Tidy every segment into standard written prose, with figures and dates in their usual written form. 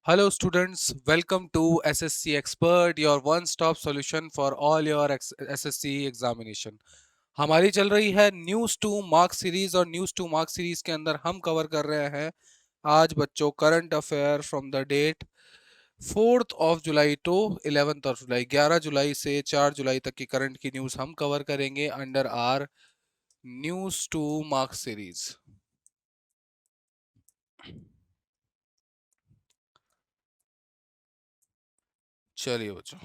Hello students, welcome to SSC Expert, your one-stop solution for all your SSC examination. हमारी चल रही है news to mark series और news to mark series के अंदर हम कवर कर रहे हैं आज बच्चों current affair from the date 4th of July to 11th of July 11 जुलाई से 4 जुलाई तक की करंट की न्यूज़ हम कवर करेंगे under our news to mark series. चलिए बच्चों,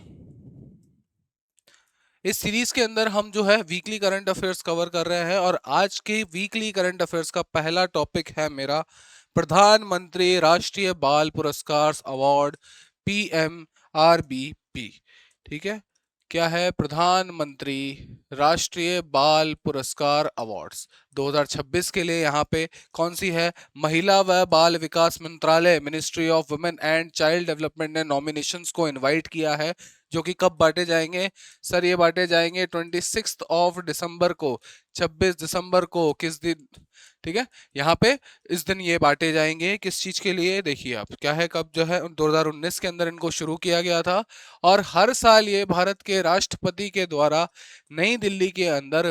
इस सीरीज के अंदर हम जो है वीकली करंट अफेयर्स कवर कर रहे हैं और आज के वीकली करंट अफेयर्स का पहला टॉपिक है मेरा प्रधानमंत्री राष्ट्रीय बाल पुरस्कार अवार्ड PMRBP। ठीक है, क्या है? प्रधानमंत्री राष्ट्रीय बाल पुरस्कार अवार्ड्स 2026 के लिए यहाँ पे कौन सी है? महिला व बाल विकास मंत्रालय, ministry of women and child development ने नॉमिनेशंस को इनवाइट किया है, जो कि कब बांटे जाएंगे सर? ये बांटे जाएंगे 26 ऑफ दिसंबर को, 26 दिसंबर को। किस दिन? ठीक है, यहाँ पे इस दिन ये बांटे जाएंगे। किस चीज के लिए? देखिए आप, क्या है, कब जो है 2019 के अंदर इनको शुरू किया गया था और हर साल ये भारत के राष्ट्रपति के द्वारा नई दिल्ली के अंदर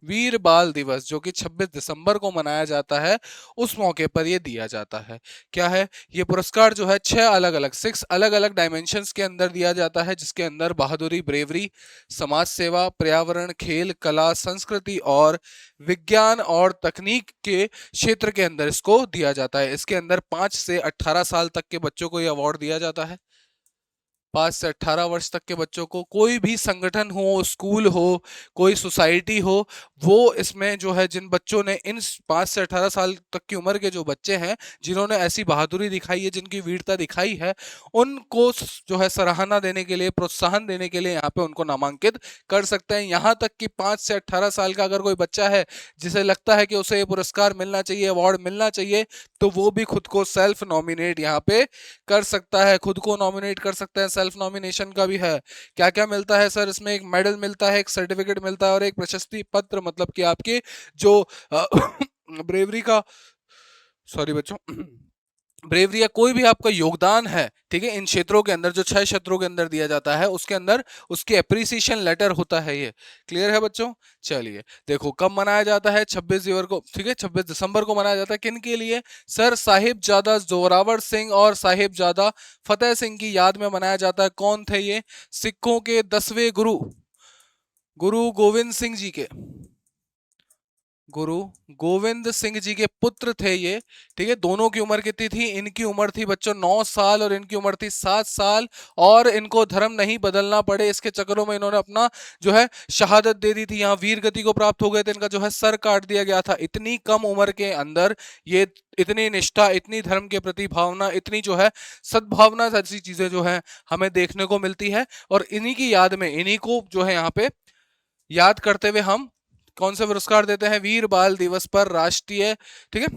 वीर बाल दिवस, जो कि 26 दिसंबर को मनाया जाता है, उस मौके पर ये दिया जाता है। क्या है ये पुरस्कार? जो है 6 अलग अलग डायमेंशंस के अंदर दिया जाता है, जिसके अंदर बहादुरी, ब्रेवरी, समाज सेवा, पर्यावरण, खेल, कला, संस्कृति और विज्ञान और तकनीक के क्षेत्र के अंदर इसको दिया जाता है। इसके अंदर 5 से 18 साल तक के बच्चों को यह अवार्ड दिया जाता है। 5 से 18 वर्ष तक के बच्चों को, कोई भी संगठन हो, स्कूल हो, कोई सोसाइटी हो, वो इसमें जो है जिन बच्चों ने, इन 5 से 18 साल तक की उम्र के जो बच्चे हैं जिन्होंने ऐसी बहादुरी दिखाई है, जिनकी वीरता दिखाई है, उनको जो है सराहना देने के लिए, प्रोत्साहन देने के लिए यहाँ पे उनको नामांकित कर सकते हैं। यहाँ तक कि 5 से 18 साल का अगर कोई बच्चा है जिसे लगता है कि उसे ये पुरस्कार मिलना चाहिए, अवार्ड मिलना चाहिए, तो वो भी खुद को सेल्फ नॉमिनेट यहाँ पे कर सकता है, खुद को नॉमिनेट कर सकता है। सेल्फ नॉमिनेशन का भी है। क्या क्या मिलता है सर? इसमें एक मेडल मिलता है, एक सर्टिफिकेट मिलता है और एक प्रशस्ति पत्र, मतलब कि आपके जो ब्रेवरी का, सॉरी बच्चों, ब्रेवरी या कोई भी आपका योगदान है, ठीक है, इन क्षेत्रों के अंदर, जो 6 क्षेत्रों के अंदर दिया जाता है, उसके अंदर उसकी एप्रिसिएशन लेटर होता है। ये क्लियर है बच्चों? चलिए देखो, कब मनाया जाता है? 26 दिसंबर को। ठीक है, 26 दिसंबर को मनाया जाता है। किन के लिए सर? साहिबजादा जोरावर सिंह और साहिबजादा फतेह सिंह की याद में मनाया जाता है। कौन थे ये? सिखों के 10वें गुरु, गुरु गोविंद सिंह जी के, गुरु गोविंद सिंह जी के पुत्र थे ये। ठीक है, दोनों की उम्र कितनी थी? इनकी उम्र थी बच्चों 9 साल और इनकी उम्र थी 7 साल, और इनको धर्म नहीं बदलना पड़े इसके चक्करों में इन्होंने अपना जो है शहादत दे दी थी। यहाँ वीर गति को प्राप्त हो गए थे, इनका जो है सर काट दिया गया था। इतनी कम उम्र के अंदर ये इतनी निष्ठा, इतनी धर्म के प्रति भावना, इतनी जो है सद्भावना, ऐसी चीजें जो है हमें देखने को मिलती है। और इन्हीं की याद में, इन्हीं को जो है यहाँ पे याद करते हुए हम कौन सा पुरस्कार देते हैं? वीर बाल दिवस पर राष्ट्रीय, ठीक है,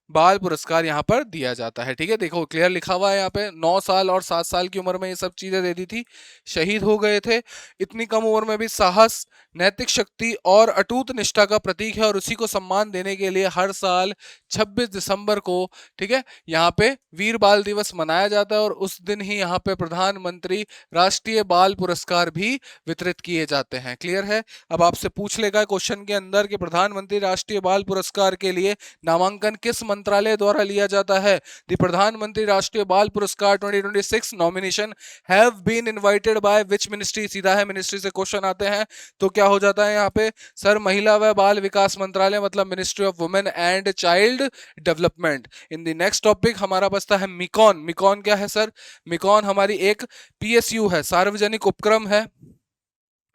बाल पुरस्कार यहाँ पर दिया जाता है। ठीक है, देखो क्लियर लिखा हुआ है यहाँ पे, 9 साल और 7 साल की उम्र में ये सब चीजें दे दी थी, शहीद हो गए थे। इतनी कम उम्र में भी साहस, नैतिक शक्ति और अटूट निष्ठा का प्रतीक है, और उसी को सम्मान देने के लिए हर साल 26 दिसंबर को, ठीक है, यहाँ पे वीर बाल दिवस मनाया जाता है। और उस दिन ही यहाँ पे प्रधानमंत्री राष्ट्रीय बाल पुरस्कार भी वितरित किए जाते हैं। क्लियर है? अब आपसे पूछ लेगा क्वेश्चन के अंदर कि प्रधानमंत्री राष्ट्रीय बाल पुरस्कार के लिए नामांकन किस मंत्रालय द्वारा लिया जाता है? द प्रधानमंत्री राष्ट्रीय बाल पुरस्कार 2026 nomination have been invited by which ministry? सीधा है, मिनिस्ट्री से क्वेश्चन आते हैं तो क्या हो जाता है यहाँ पे सर? महिला व बाल विकास मंत्रालय, मतलब ministry of women and child development. In the next topic हमारा बचता है मिकॉन। मिकॉन क्या है सर? मिकॉन हमारी एक PSU है, सार्वजनिक उपक्रम है,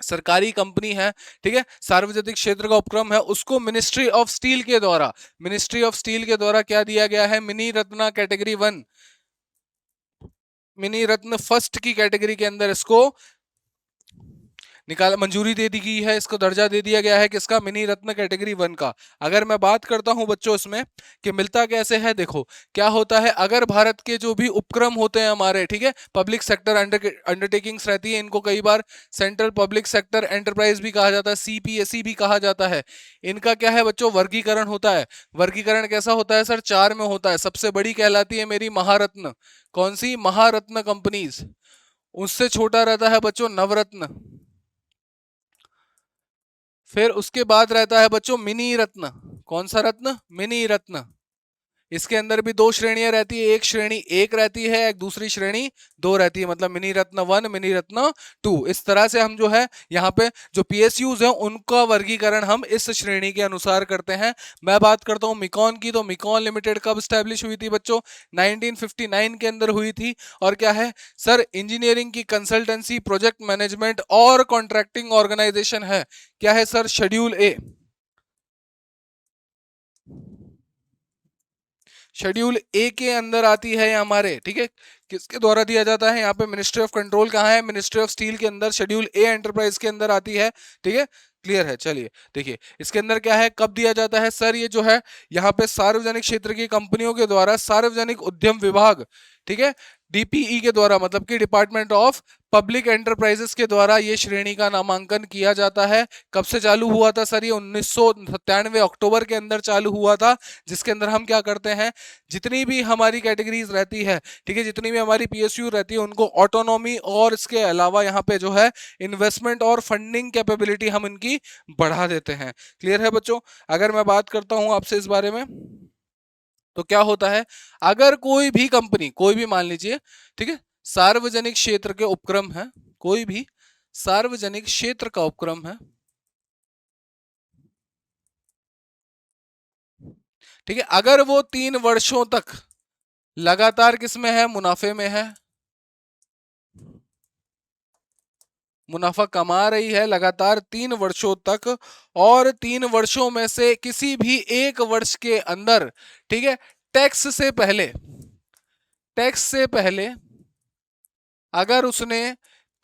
सरकारी कंपनी है। ठीक है, सार्वजनिक क्षेत्र का उपक्रम है। उसको मिनिस्ट्री ऑफ स्टील के द्वारा, मिनिस्ट्री ऑफ स्टील के द्वारा क्या दिया गया है? मिनी रत्ना कैटेगरी 1, मिनी रत्न फर्स्ट की कैटेगरी के अंदर इसको निकाल मंजूरी दे दी गई है, इसको दर्जा दे दिया गया है किसका, मिनी रत्न कैटेगरी 1 का। अगर मैं बात करता हूं बच्चों इसमें कि मिलता कैसे है, देखो क्या होता है, अगर भारत के जो भी उपक्रम होते हैं हमारे, ठीक है, पब्लिक सेक्टर अंडरटेकिंग्स रहती है, इनको कई बार सेंट्रल पब्लिक सेक्टर एंटरप्राइज भी कहा जाता है, सीपीएसई भी कहा जाता है। इनका क्या है बच्चों, वर्गीकरण होता है। वर्गीकरण कैसा होता है सर, 4 में होता है। सबसे बड़ी कहलाती है मेरी महारत्न, कौन सी, महारत्न कंपनीज। उससे छोटा रहता है बच्चों नवरत्न। फिर उसके बाद रहता है बच्चों मिनी रत्न। कौन सा रत्न, मिनी रत्न। इसके अंदर भी 2 श्रेणियां रहती है, एक श्रेणी 1 रहती है, एक दूसरी श्रेणी 2 रहती है, मतलब मिनी रत्न 1, मिनी रत्न 2। इस तरह से हम जो है यहाँ पे जो पीएसयूज हैं उनका वर्गीकरण हम इस श्रेणी के अनुसार करते हैं। मैं बात करता हूँ मिकॉन की, तो मिकॉन लिमिटेड कब स्टैब्लिश हुई थी बच्चों, 1959 के अंदर हुई थी। और क्या है सर, इंजीनियरिंग की कंसल्टेंसी, प्रोजेक्ट मैनेजमेंट और कॉन्ट्रैक्टिंग ऑर्गेनाइजेशन है। क्या है सर, शेड्यूल ए। शेड्यूल ए के अंदर आती है हमारे, ठीक है, किसके द्वारा दिया जाता है, यहाँ पे मिनिस्ट्री ऑफ कंट्रोल कहाँ है, मिनिस्ट्री ऑफ स्टील के अंदर शेड्यूल ए एंटरप्राइज के अंदर आती है, ठीक है, क्लियर है। चलिए देखिए इसके अंदर क्या है, कब दिया जाता है सर, ये जो है यहाँ पे सार्वजनिक क्षेत्र की कंपनियों के द्वारा सार्वजनिक उद्यम विभाग, ठीक है, डीपीई के द्वारा, मतलब कि डिपार्टमेंट ऑफ पब्लिक एंटरप्राइजेस के द्वारा ये श्रेणी का नामांकन किया जाता है। कब से चालू हुआ था सर, ये 1997 अक्टूबर के अंदर चालू हुआ था। जिसके अंदर हम क्या करते हैं, जितनी भी हमारी कैटेगरीज रहती है, ठीक है, जितनी भी हमारी पीएसयू रहती है, उनको ऑटोनॉमी और इसके अलावा यहाँ पे जो है इन्वेस्टमेंट और फंडिंग कैपेबिलिटी हम इनकी बढ़ा देते हैं। क्लियर है बच्चों। अगर मैं बात करता हूं आपसे इस बारे में, तो क्या होता है, अगर कोई भी कंपनी, कोई भी मान लीजिए, ठीक है, सार्वजनिक क्षेत्र के उपक्रम है, कोई भी सार्वजनिक क्षेत्र का उपक्रम है, ठीक है, अगर वो 3 वर्षों तक लगातार किसमें है, मुनाफे में है, मुनाफा कमा रही है लगातार 3 वर्षों तक, और 3 वर्षों में से किसी भी एक वर्ष के अंदर, ठीक है, टैक्स से पहले, टैक्स से पहले अगर उसने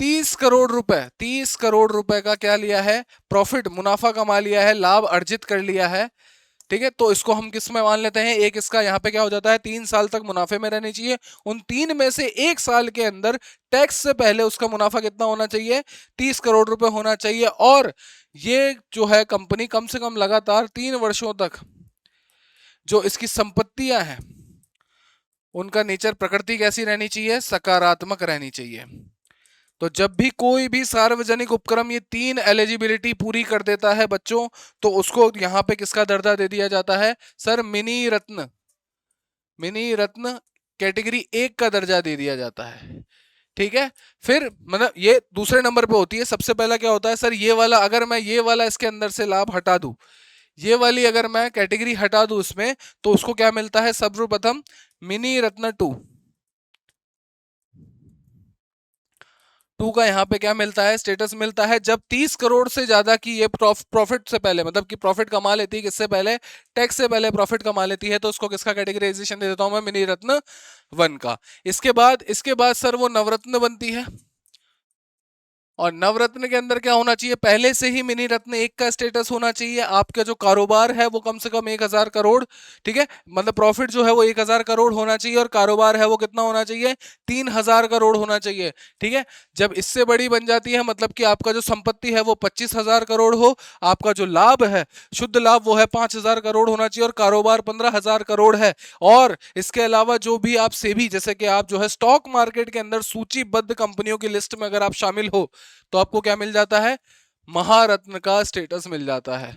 30 करोड़ रुपए, 30 करोड़ रुपए का क्या लिया है, प्रॉफिट, मुनाफा कमा लिया है, लाभ अर्जित कर लिया है, ठीक है, तो इसको हम किस में मान लेते हैं, एक इसका यहाँ पे क्या हो जाता है, 3 साल तक मुनाफे में रहनी चाहिए। उन 3 में से 1 साल के अंदर टैक्स से पहले उसका मुनाफा कितना होना चाहिए, 30 करोड़ रुपए होना चाहिए। और ये जो है कंपनी कम से कम लगातार 3 वर्षों तक जो इसकी संपत्तियां हैं उनका नेचर, प्रकृति कैसी रहनी चाहिए, सकारात्मक रहनी चाहिए। तो जब भी कोई भी सार्वजनिक उपक्रम ये 3 एलिजिबिलिटी पूरी कर देता है बच्चों, तो उसको यहाँ पे किसका दर्जा दे दिया जाता है सर, मिनी रत्न, मिनी रत्न कैटेगरी 1 का दर्जा दे दिया जाता है। ठीक है, फिर मतलब ये दूसरे नंबर पे होती है। सबसे पहला क्या होता है सर, ये वाला, अगर मैं ये वाला इसके अंदर से लाभ हटा दूं, ये वाली अगर मैं कैटेगरी हटा दूं इसमें, तो उसको क्या मिलता है, सर्वप्रथम मिनी रत्न 2, 2 का यहाँ पे क्या मिलता है, स्टेटस मिलता है। जब 30 करोड़ से ज्यादा की ये प्रॉफिट से पहले, मतलब कि प्रॉफिट कमा लेती है, किससे पहले, टैक्स से पहले प्रॉफिट कमा लेती है, तो उसको किसका कैटेगराइजेशन दे देता हूं मैं, मिनी रत्न 1 का। इसके बाद सर वो नवरत्न बनती है। और नवरत्न के अंदर क्या होना चाहिए, पहले से ही मिनी रत्न 1 का स्टेटस होना चाहिए। आपका जो कारोबार है वो कम से कम 1000 करोड़, ठीक है, मतलब प्रॉफिट जो है वो 1000 करोड़ होना चाहिए, और कारोबार है वो कितना होना चाहिए, 3000 करोड़ होना चाहिए। ठीक है, जब इससे बड़ी बन जाती है, मतलब कि आपका जो संपत्ति है वो 25,000 करोड़ हो, आपका जो लाभ है, शुद्ध लाभ, वो है 5000 करोड़ होना चाहिए, और कारोबार 15,000 करोड़ है। और इसके अलावा जो भी आप सेबी, जैसे कि आप जो है स्टॉक मार्केट के अंदर सूचीबद्ध कंपनियों की लिस्ट में अगर आप शामिल हो, तो आपको क्या मिल जाता है, महारत्न का स्टेटस मिल जाता है।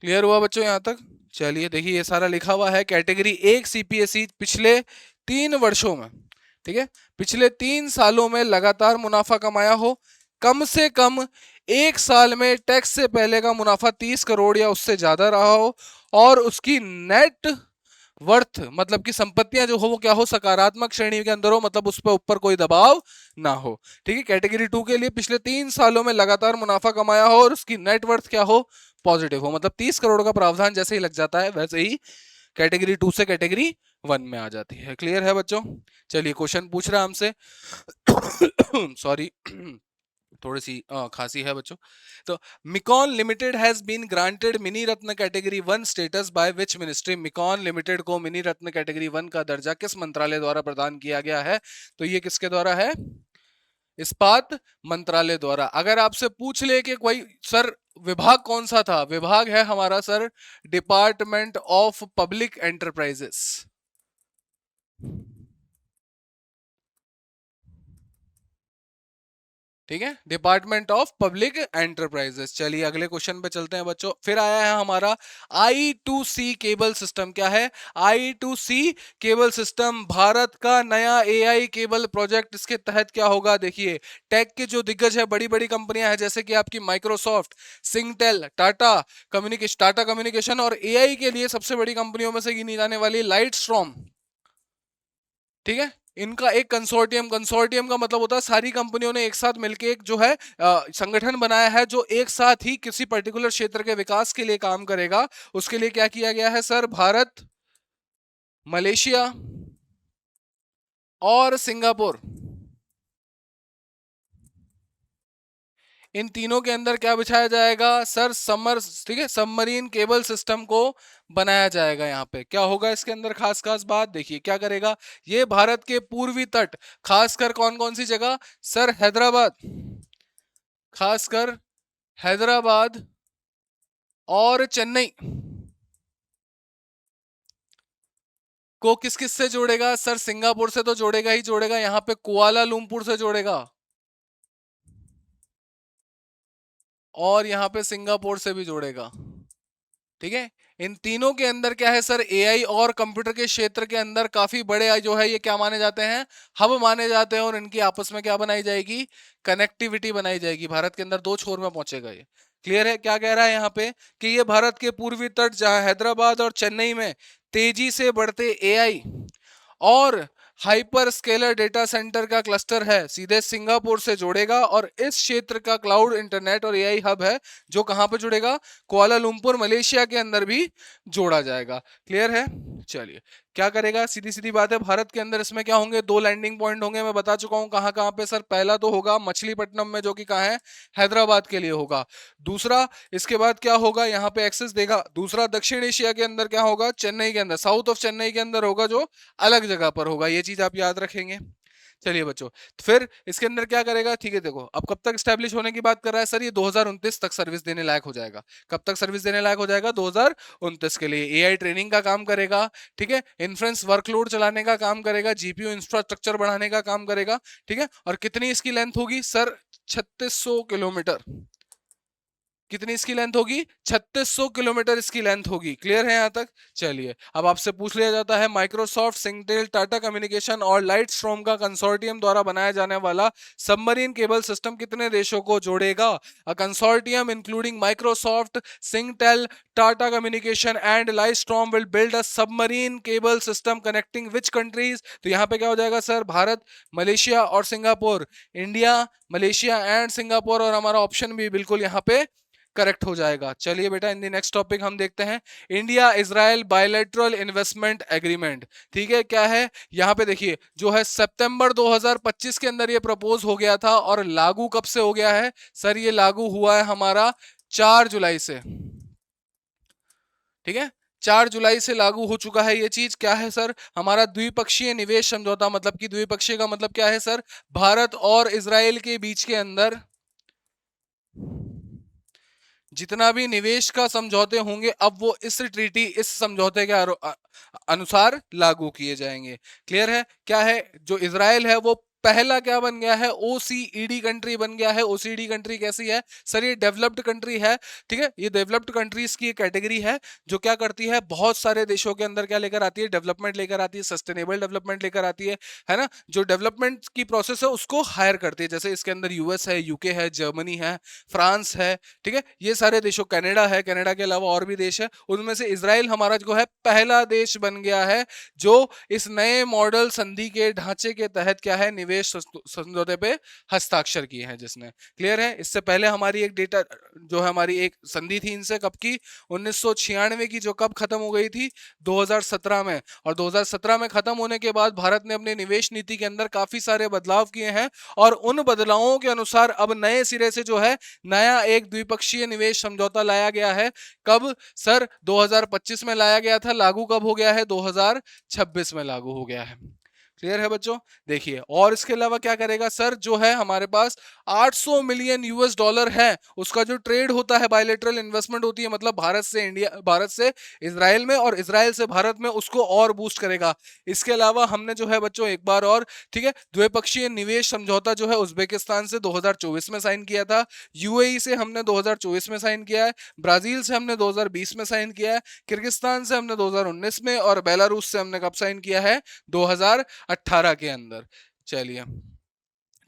क्लियर हुआ बच्चों यहां तक। चलिए देखिए, ये सारा लिखा हुआ है, कैटेगरी 1 सीपीएसई पिछले 3 वर्षों में, ठीक है, पिछले 3 सालों में लगातार मुनाफा कमाया हो, कम से कम 1 साल में टैक्स से पहले का मुनाफा 30 करोड़ या उससे ज्यादा रहा हो, और उसकी नेट वर्थ, मतलब कि संपत्तियां जो हो वो क्या हो, सकारात्मक श्रेणी के अंदर हो, मतलब उस पर ऊपर कोई दबाव ना हो। ठीक है, कैटेगरी 2 के लिए पिछले 3 सालों में लगातार मुनाफा कमाया हो, और उसकी नेट वर्थ क्या हो, पॉजिटिव हो, मतलब 30 करोड़ का प्रावधान जैसे ही लग जाता है वैसे ही कैटेगरी 2 से कैटेगरी वन में आ जाती है। क्लियर है बच्चों? चलिए क्वेश्चन पूछ रहा है हमसे। सॉरी, थोड़ी सी खांसी है बच्चों। तो MECON limited has been granted mini ratna category one status by which ministry? MECON limited को मिनी रत्न कैटेगरी वन का दर्जा किस मंत्रालय द्वारा प्रदान किया गया है? तो ये किसके द्वारा है? इस्पात मंत्रालय द्वारा। अगर आपसे पूछ ले कि कोई सर विभाग कौन सा था, विभाग है हमारा sir department of public enterprises. ठीक है, डिपार्टमेंट ऑफ पब्लिक एंटरप्राइजेस। चलिए अगले क्वेश्चन पे चलते हैं बच्चों। फिर आया है हमारा I2C केबल सिस्टम। क्या है? I2C केबल सिस्टम भारत का नया AI केबल प्रोजेक्ट। इसके तहत क्या होगा? देखिए टेक के जो दिग्गज है, बड़ी बड़ी कंपनियां हैं जैसे कि आपकी माइक्रोसॉफ्ट, सिंगटेल, टाटा कम्युनिकेशन और AI के लिए सबसे बड़ी कंपनियों में से गिनी जाने वाली लाइटस्ट्रॉम, ठीक है, इनका एक कंसोर्टियम, कंसोर्टियम का मतलब होता है सारी कंपनियों ने एक साथ मिलकर एक जो है संगठन बनाया है जो एक साथ ही किसी पर्टिकुलर क्षेत्र के विकास के लिए काम करेगा। उसके लिए क्या किया गया है सर? भारत, मलेशिया और सिंगापुर, इन तीनों के अंदर क्या बिछाया जाएगा सर? ठीक है, सबमरीन केबल सिस्टम को बनाया जाएगा। यहाँ पे क्या होगा इसके अंदर? खास खास बात देखिए क्या करेगा ये। भारत के पूर्वी तट, खासकर कौन कौन सी जगह सर? हैदराबाद, खासकर हैदराबाद और चेन्नई को किस किस से जोड़ेगा सर? सिंगापुर से तो जोड़ेगा ही जोड़ेगा, यहाँ पे कुआलालंपुर से जोड़ेगा और यहाँ पे सिंगापुर से भी जोड़ेगा। ठीक है, इन तीनों के अंदर क्या है सर? एआई और कंप्यूटर के क्षेत्र के अंदर काफी बड़े जो है ये क्या माने जाते हैं? हब माने जाते हैं। और इनकी आपस में क्या बनाई जाएगी? कनेक्टिविटी बनाई जाएगी। भारत के अंदर दो छोर में पहुंचेगा ये। क्लियर है? क्या कह रहा है यहाँ पे कि ये भारत के पूर्वी तट जहां हैदराबाद और चेन्नई में तेजी से बढ़ते एआई और हाइपर स्केलर डेटा सेंटर का क्लस्टर है, सीधे सिंगापुर से जोड़ेगा। और इस क्षेत्र का क्लाउड इंटरनेट और एआई हब है जो कहां पे जुड़ेगा? कुआलालंपुर मलेशिया के अंदर भी जोड़ा जाएगा। क्लियर है? चलिए क्या करेगा? सीधी सीधी बात है, भारत के अंदर इसमें क्या होंगे? दो लैंडिंग पॉइंट होंगे। मैं बता चुका हूं कहां कहां पे सर। पहला तो होगा मछलीपट्टनम में जो कि कहां है? हैदराबाद के लिए होगा। दूसरा इसके बाद क्या होगा? यहाँ पे एक्सेस देगा। दूसरा दक्षिण एशिया के अंदर क्या होगा? चेन्नई के अंदर, साउथ ऑफ चेन्नई के अंदर होगा जो अलग जगह पर होगा। ये चीज आप याद रखेंगे। चलिए बच्चों, तो फिर इसके अंदर क्या करेगा? ठीक है, देखो अब कब तक स्टैब्लिश होने की बात कर रहा है सर? ये 2029 तक सर्विस देने लायक हो जाएगा। कब तक सर्विस देने लायक हो जाएगा? 2029 के लिए। एआई ट्रेनिंग का काम करेगा, ठीक है, इन्फ्रेंस वर्कलोड चलाने का काम करेगा, जीपीयू इंफ्रास्ट्रक्चर बढ़ाने का काम करेगा। ठीक है, और कितनी इसकी लेंथ होगी सर? 3600 किलोमीटर। कितनी इसकी लेंथ होगी? 3600 किलोमीटर इसकी लेंथ होगी। क्लियर है यहां तक? चलिए अब आपसे पूछ लिया जाता है माइक्रोसॉफ्ट, सिंगटेल, टाटा कम्युनिकेशन और लाइटस्ट्रॉम का कंसोर्टियम द्वारा बनाया जाने वाला सबमरीन केबल सिस्टम कितने देशों को जोड़ेगा? A consortium including Microsoft, Singtel, Tata communication and Lightstorm will build a submarine cable system connecting which countries? तो यहाँ पे क्या हो जाएगा सर? भारत, मलेशिया और Singapore. India, Malaysia and Singapore. और हमारा ऑप्शन भी बिल्कुल यहाँ पे करेक्ट हो जाएगा। चलिए बेटा, इन दी नेक्स्ट टॉपिक हम देखते हैं India Israel bilateral investment agreement. ठीक है, क्या है यहाँ पे? देखिए जो है सितंबर 2025 के अंदर ये प्रपोज हो गया था। और लागू कब से हो गया है सर? ये लागू हुआ है हमारा 4 जुलाई से। ठीक है, 4 जुलाई से लागू हो चुका है। ये चीज क्या है सर? हमारा द्विपक्षीय निवेश समझौता। मतलब कि द्विपक्षीय का मतलब क्या है सर? भारत और इजराइल के बीच के अंदर जितना भी निवेश का समझौते होंगे अब वो इस ट्रीटी, इस समझौते के अनुसार लागू किए जाएंगे। क्लियर है? क्या है जो इजराइल है वो पहला क्या बन गया है? ओसीईडी कंट्री बन गया है। ओसीईडी कंट्री कैसी है सर? ये डेवलप्ड कंट्री है। ठीक है, ये डेवलप्ड कंट्रीज की एक कैटेगरी है जो क्या करती है? बहुत सारे देशों के अंदर क्या लेकर आती है? डेवलपमेंट लेकर आती है, सस्टेनेबल डेवलपमेंट लेकर आती है ना? जो डेवलपमेंट की प्रोसेस है उसको हायर करती है। जैसे इसके अंदर यूएस है, यूके है, जर्मनी है, फ्रांस है। ठीक है, ये सारे देशों, कनाडा है, कनाडा के अलावा और भी देश है, उनमें से इजराइल हमारा जो है पहला देश बन गया है जो इस नए मॉडल संधि के ढांचे के तहत क्या है? निवेश समझौते पे हस्ताक्षर किए हैं जिसने। क्लियर है। इससे पहले हमारी एक डेटा जो है हमारी एक संधि थी इनसे कब की, 1996 की, जो कब खत्म हो गई थी, 2017 में। और 2017 में खत्म होने के बाद भारत ने अपनी निवेश नीति के अंदर काफी सारे बदलाव किए हैं और उन बदलावों के अनुसार अब नए सिरे से जो है नया एक द्विपक्षीय निवेश समझौता लाया गया है। कब सर? 2025 में लाया गया था। लागू कब हो गया है? 2026 में लागू हो गया है। क्लियर है बच्चों? देखिए, और इसके अलावा क्या करेगा सर, जो है हमारे पास 800 मिलियन यूएस डॉलर है, उसका जो ट्रेड होता है, बायलैटरल इन्वेस्टमेंट होती है, मतलब भारत से इंडिया, भारत से इजराइल में और इजराइल से भारत में, उसको और बूस्ट करेगा। इसके अलावा हमने जो है बच्चों एक बार और, ठीक है, द्विपक्षीय निवेश समझौता जो है उज्बेकिस्तान से 2024 में साइन किया था, यूएई से हमने 2024 में साइन किया है, ब्राजील से हमने 2020 में साइन किया है, किर्गिस्तान से हमने 2019 में, और बेलारूस से हमने कब साइन किया है? 2018 के अंदर। चलिए,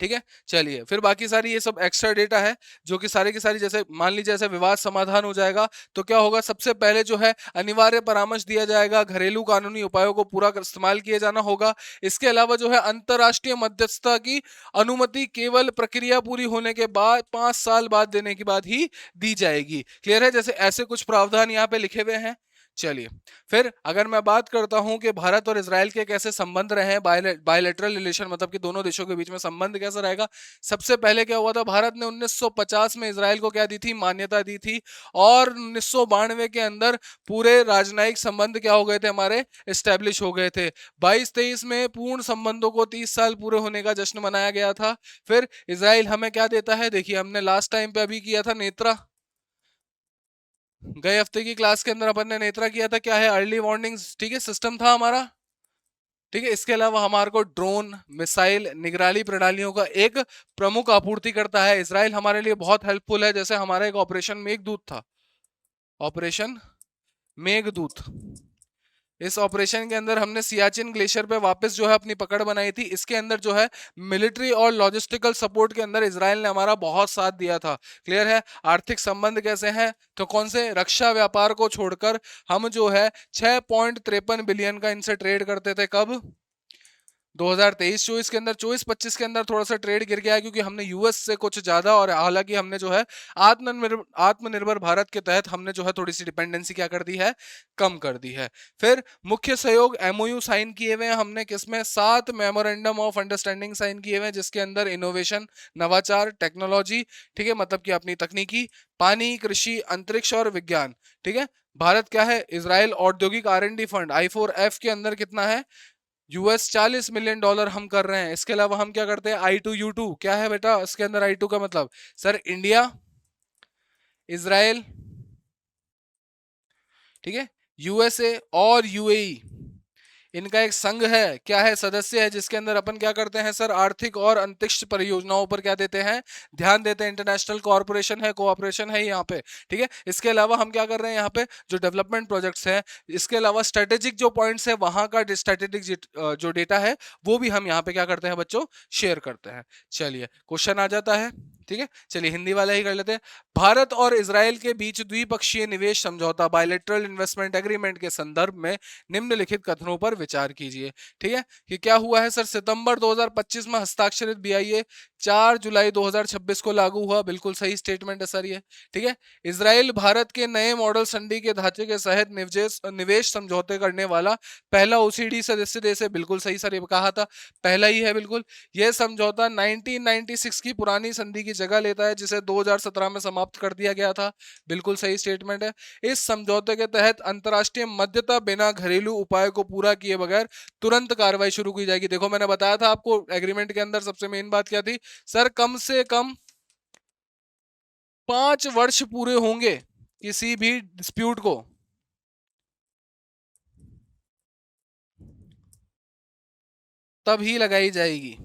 ठीक है। चलिए, फिर बाकी सारी ये सब एक्स्ट्रा डेटा है जो कि सारी की सारी, जैसे मान लीजिए जैसे विवाद समाधान हो जाएगा तो क्या होगा, सबसे पहले जो है अनिवार्य परामर्श दिया जाएगा, घरेलू कानूनी उपायों को पूरा इस्तेमाल किया जाना होगा। इसके अलावा जो है अंतरराष्ट्रीय मध्यस्थता की अनुमति केवल प्रक्रिया पूरी होने के बाद 5 साल बाद देने के बाद ही दी जाएगी। क्लियर है? जैसे ऐसे कुछ प्रावधान यहाँ पे लिखे हुए हैं। चलिए, फिर अगर मैं बात करता हूं कि भारत और इजराइल के कैसे संबंध रहे हैं, बायलैटरल रिलेशन, मतलब कि दोनों देशों के बीच में संबंध कैसा रहेगा। सबसे पहले क्या हुआ था, भारत ने 1950 में इजराइल को क्या दी थी? मान्यता दी थी। और 1992 के अंदर पूरे राजनयिक संबंध क्या हो गए थे हमारे? एस्टेब्लिश हो गए थे। 22-23 में पूर्ण संबंधों को 30 साल पूरे होने का जश्न मनाया गया था। फिर इजराइल हमें क्या देता है? देखिए, हमने लास्ट टाइम पे अभी किया था नेत्रा, गए हफ्ते की क्लास के अंदर अपन ने नेत्रा किया था। क्या है? अर्ली वार्निंग, ठीक है, सिस्टम था हमारा। ठीक है। इसके अलावा हमारे को ड्रोन, मिसाइल, निगरानी प्रणालियों का एक प्रमुख आपूर्ति करता है इसराइल। हमारे लिए बहुत हेल्पफुल है। जैसे हमारा एक ऑपरेशन मेघदूत था, ऑपरेशन मेघदूत। इस ऑपरेशन के अंदर हमने सियाचिन ग्लेशियर पे वापस जो है अपनी पकड़ बनाई थी। इसके अंदर जो है मिलिट्री और लॉजिस्टिकल सपोर्ट के अंदर इजराइल ने हमारा बहुत साथ दिया था। क्लियर है? आर्थिक संबंध कैसे हैं? तो कौन से? रक्षा व्यापार को छोड़कर हम जो है 6.53 बिलियन का इनसे ट्रेड करते थे। कब? 2023-24 के अंदर। 24-25 के अंदर थोड़ा सा ट्रेड गिर गया है क्योंकि हमने यूएस से कुछ ज्यादा, और हालांकि हमने जो है आत्मनिर्भर भारत के तहत हमने जो है थोड़ी सी डिपेंडेंसी क्या कर दी है? कम कर दी है। फिर मुख्य सहयोग एमओयू साइन किए हुए हैं हमने, किसमें? 7 मेमोरेंडम ऑफ अंडरस्टैंडिंग साइन किए हुए हैं, जिसके अंदर इनोवेशन, नवाचार, टेक्नोलॉजी, ठीक है, मतलब कि अपनी तकनीकी, पानी, कृषि, अंतरिक्ष और विज्ञान। ठीक है। भारत क्या है? इजराइल औद्योगिक R&D फंड I4F के अंदर कितना है? यूएस $40 मिलियन हम कर रहे हैं। इसके अलावा हम क्या करते हैं? I2U2 क्या है बेटा? इसके अंदर I2 का मतलब सर इंडिया, इजराइल, ठीक है, यूएसए और यूएई, इनका एक संघ है, क्या है? सदस्य है, जिसके अंदर अपन क्या करते हैं सर? आर्थिक और अंतरिक्ष परियोजनाओं पर क्या देते हैं? ध्यान देते हैं। इंटरनेशनल कॉर्पोरेशन है, कोऑपरेशन है यहाँ पे। ठीक है। इसके अलावा हम क्या कर रहे हैं यहाँ पे? जो डेवलपमेंट प्रोजेक्ट्स हैं, इसके अलावा स्ट्रेटेजिक जो पॉइंट्स है वहां का स्ट्रेटेजिक जो डेटा है वो भी हम यहाँ पे क्या करते हैं बच्चों? शेयर करते हैं। चलिए, क्वेश्चन आ जाता है। ठीक है। चलिए, हिंदी वाला ही कर लेते हैं। भारत और इजराइल के बीच द्विपक्षीय निवेश समझौता, बायलैटरल इन्वेस्टमेंट एग्रीमेंट के संदर्भ में निम्नलिखित कथनों पर विचार कीजिए। ठीक है। कि क्या हुआ है सर? सितंबर 2025 में हस्ताक्षरित बीआईए 4 जुलाई 2026 को लागू हुआ। बिल्कुल सही स्टेटमेंट है सर ये। ठीक है। इजराइल भारत के नए मॉडल संधि के ढांचे के तहत निवेश समझौते करने वाला पहला ओसीडी सदस्य देश है। बिल्कुल सही सर, ये कहा था, पहला ही है। बिल्कुल। यह समझौता 1996 की पुरानी संधि की जगह लेता है, जिसे 2017 में समाप्त कर दिया गया था। बिल्कुल सही स्टेटमेंट है। इस समझौते के तहत अंतरराष्ट्रीय मध्यस्थता बिना घरेलू उपाय को पूरा किए बगैर तुरंत कार्रवाई शुरू की जाएगी। देखो, मैंने बताया था आपको एग्रीमेंट के अंदर सबसे मेन बात क्या थी सर? कम से कम 5 वर्ष पूरे होंगे किसी भी डिस्प्यूट को, तब ही लगाई जाएगी।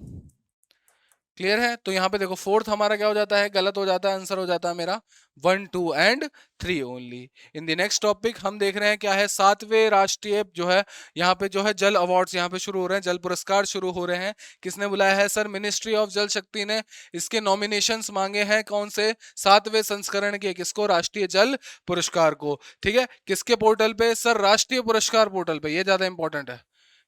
क्लियर है? तो यहाँ पे देखो, फोर्थ हमारा क्या हो जाता है? गलत हो जाता है। आंसर हो जाता है मेरा 1, 2 and 3 only. In the next topic हम देख रहे हैं क्या है? 7वें राष्ट्रीय जो है यहाँ पे जो है जल अवार्ड्स यहाँ पे शुरू हो रहे हैं, जल पुरस्कार शुरू हो रहे हैं। किसने बुलाया है सर? मिनिस्ट्री ऑफ जल शक्ति ने इसके नॉमिनेशंस मांगे हैं। कौन से? 7वें संस्करण के। किसको? राष्ट्रीय जल पुरस्कार को। ठीक है। किसके पोर्टल पे सर? राष्ट्रीय पुरस्कार पोर्टल पे। ये ज्यादा इंपॉर्टेंट है।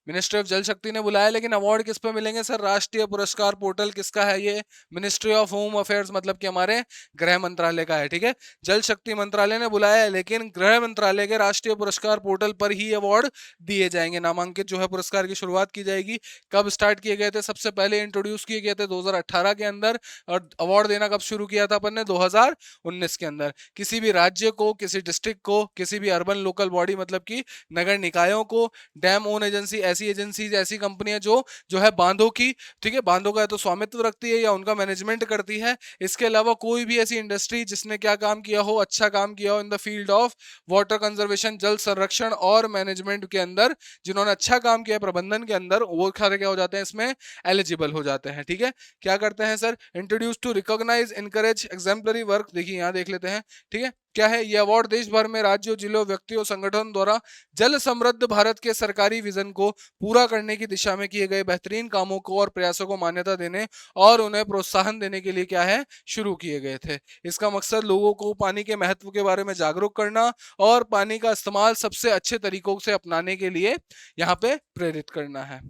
मिनिस्ट्री ऑफ जल शक्ति ने बुलाया, लेकिन अवार्ड किस पे मिलेंगे सर? राष्ट्रीय पुरस्कार पोर्टल किसका है? ये मिनिस्ट्री ऑफ होम अफेयर्स, मतलब कि हमारे गृह मंत्रालय का है। ठीक है, जल शक्ति मंत्रालय ने बुलाया है, लेकिन गृह मंत्रालय के राष्ट्रीय पुरस्कार पोर्टल पर ही अवार्ड दिए जाएंगे। नामांकित जो है पुरस्कार की शुरुआत की जाएगी। कब स्टार्ट किए गए थे? सबसे पहले इंट्रोड्यूस किए गए थे 2018 के अंदर, और अवार्ड देना कब शुरू किया था अपन ने? 2019 के अंदर। किसी भी राज्य को, किसी डिस्ट्रिक्ट को, किसी भी अर्बन लोकल बॉडी मतलब कि नगर निकायों को, डैम ओन एजेंसी, ऐसी एजेंसीज, ऐसी कंपनियां जो है बांधों की, ठीक है, बांधों का तो स्वामित्व रखती है या उनका मैनेजमेंट करती है। इसके अलावा कोई भी ऐसी इंडस्ट्री जिसने क्या काम किया हो, अच्छा काम किया हो in the field of water conservation, जल संरक्षण और मैनेजमेंट के अंदर, जिन्होंने अच्छा काम किया प्रबंधन के अंदर, वो सारे क्या हो जाते हैं इसमें? एलिजिबल हो जाते हैं। ठीक है, क्या करते हैं sir? Introduce to recognise encourage exemplary work. देखिए यहाँ देख लेते हैं। ठीक है, क्या है ये अवार्ड? देश भर में राज्यों, जिलों, व्यक्तियों, संगठनों द्वारा जल समृद्ध भारत के सरकारी विजन को पूरा करने की दिशा में किए गए बेहतरीन कामों को और प्रयासों को मान्यता देने और उन्हें प्रोत्साहन देने के लिए क्या है? शुरू किए गए थे। इसका मकसद लोगों को पानी के महत्व के बारे में जागरूक करना और पानी का इस्तेमाल सबसे अच्छे तरीकों से अपनाने के लिए यहाँ पे प्रेरित करना है।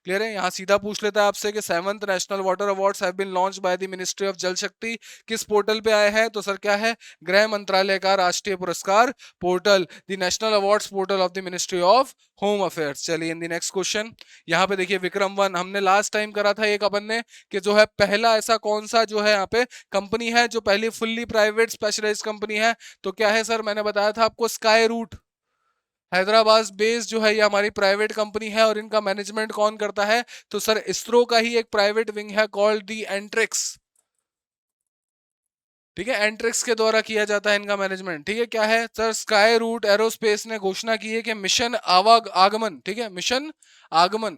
क्लियर है? यहाँ सीधा पूछ लेता है आपसे कि 7th national water awards have been launched by the ministry of Jal Shakti, किस पोर्टल पे आए हैं? तो सर क्या है? गृह मंत्रालय का राष्ट्रीय पुरस्कार portal, the national awards portal of the ministry of home affairs. चलिए इन द नेक्स्ट क्वेश्चन, यहाँ पे देखिए विक्रम 1 हमने लास्ट टाइम करा था एक अपन ने, कि जो है पहला ऐसा कौन सा जो है यहाँ पे कंपनी है जो पहली फुल्ली प्राइवेट स्पेशलाइज्ड कंपनी है? तो क्या है सर? मैंने बताया था आपको, स्काई रूट हैदराबाद बेस्ड जो है ये हमारी प्राइवेट कंपनी है, और इनका मैनेजमेंट कौन करता है? तो सर इसरो का ही एक प्राइवेट विंग है कॉल्ड दी एंट्रिक्स। ठीक है, एंट्रिक्स के द्वारा किया जाता है इनका मैनेजमेंट। ठीक है, क्या है सर? स्काई रूट एरोस्पेस ने घोषणा की है कि मिशन आगमन, ठीक है, मिशन आगमन,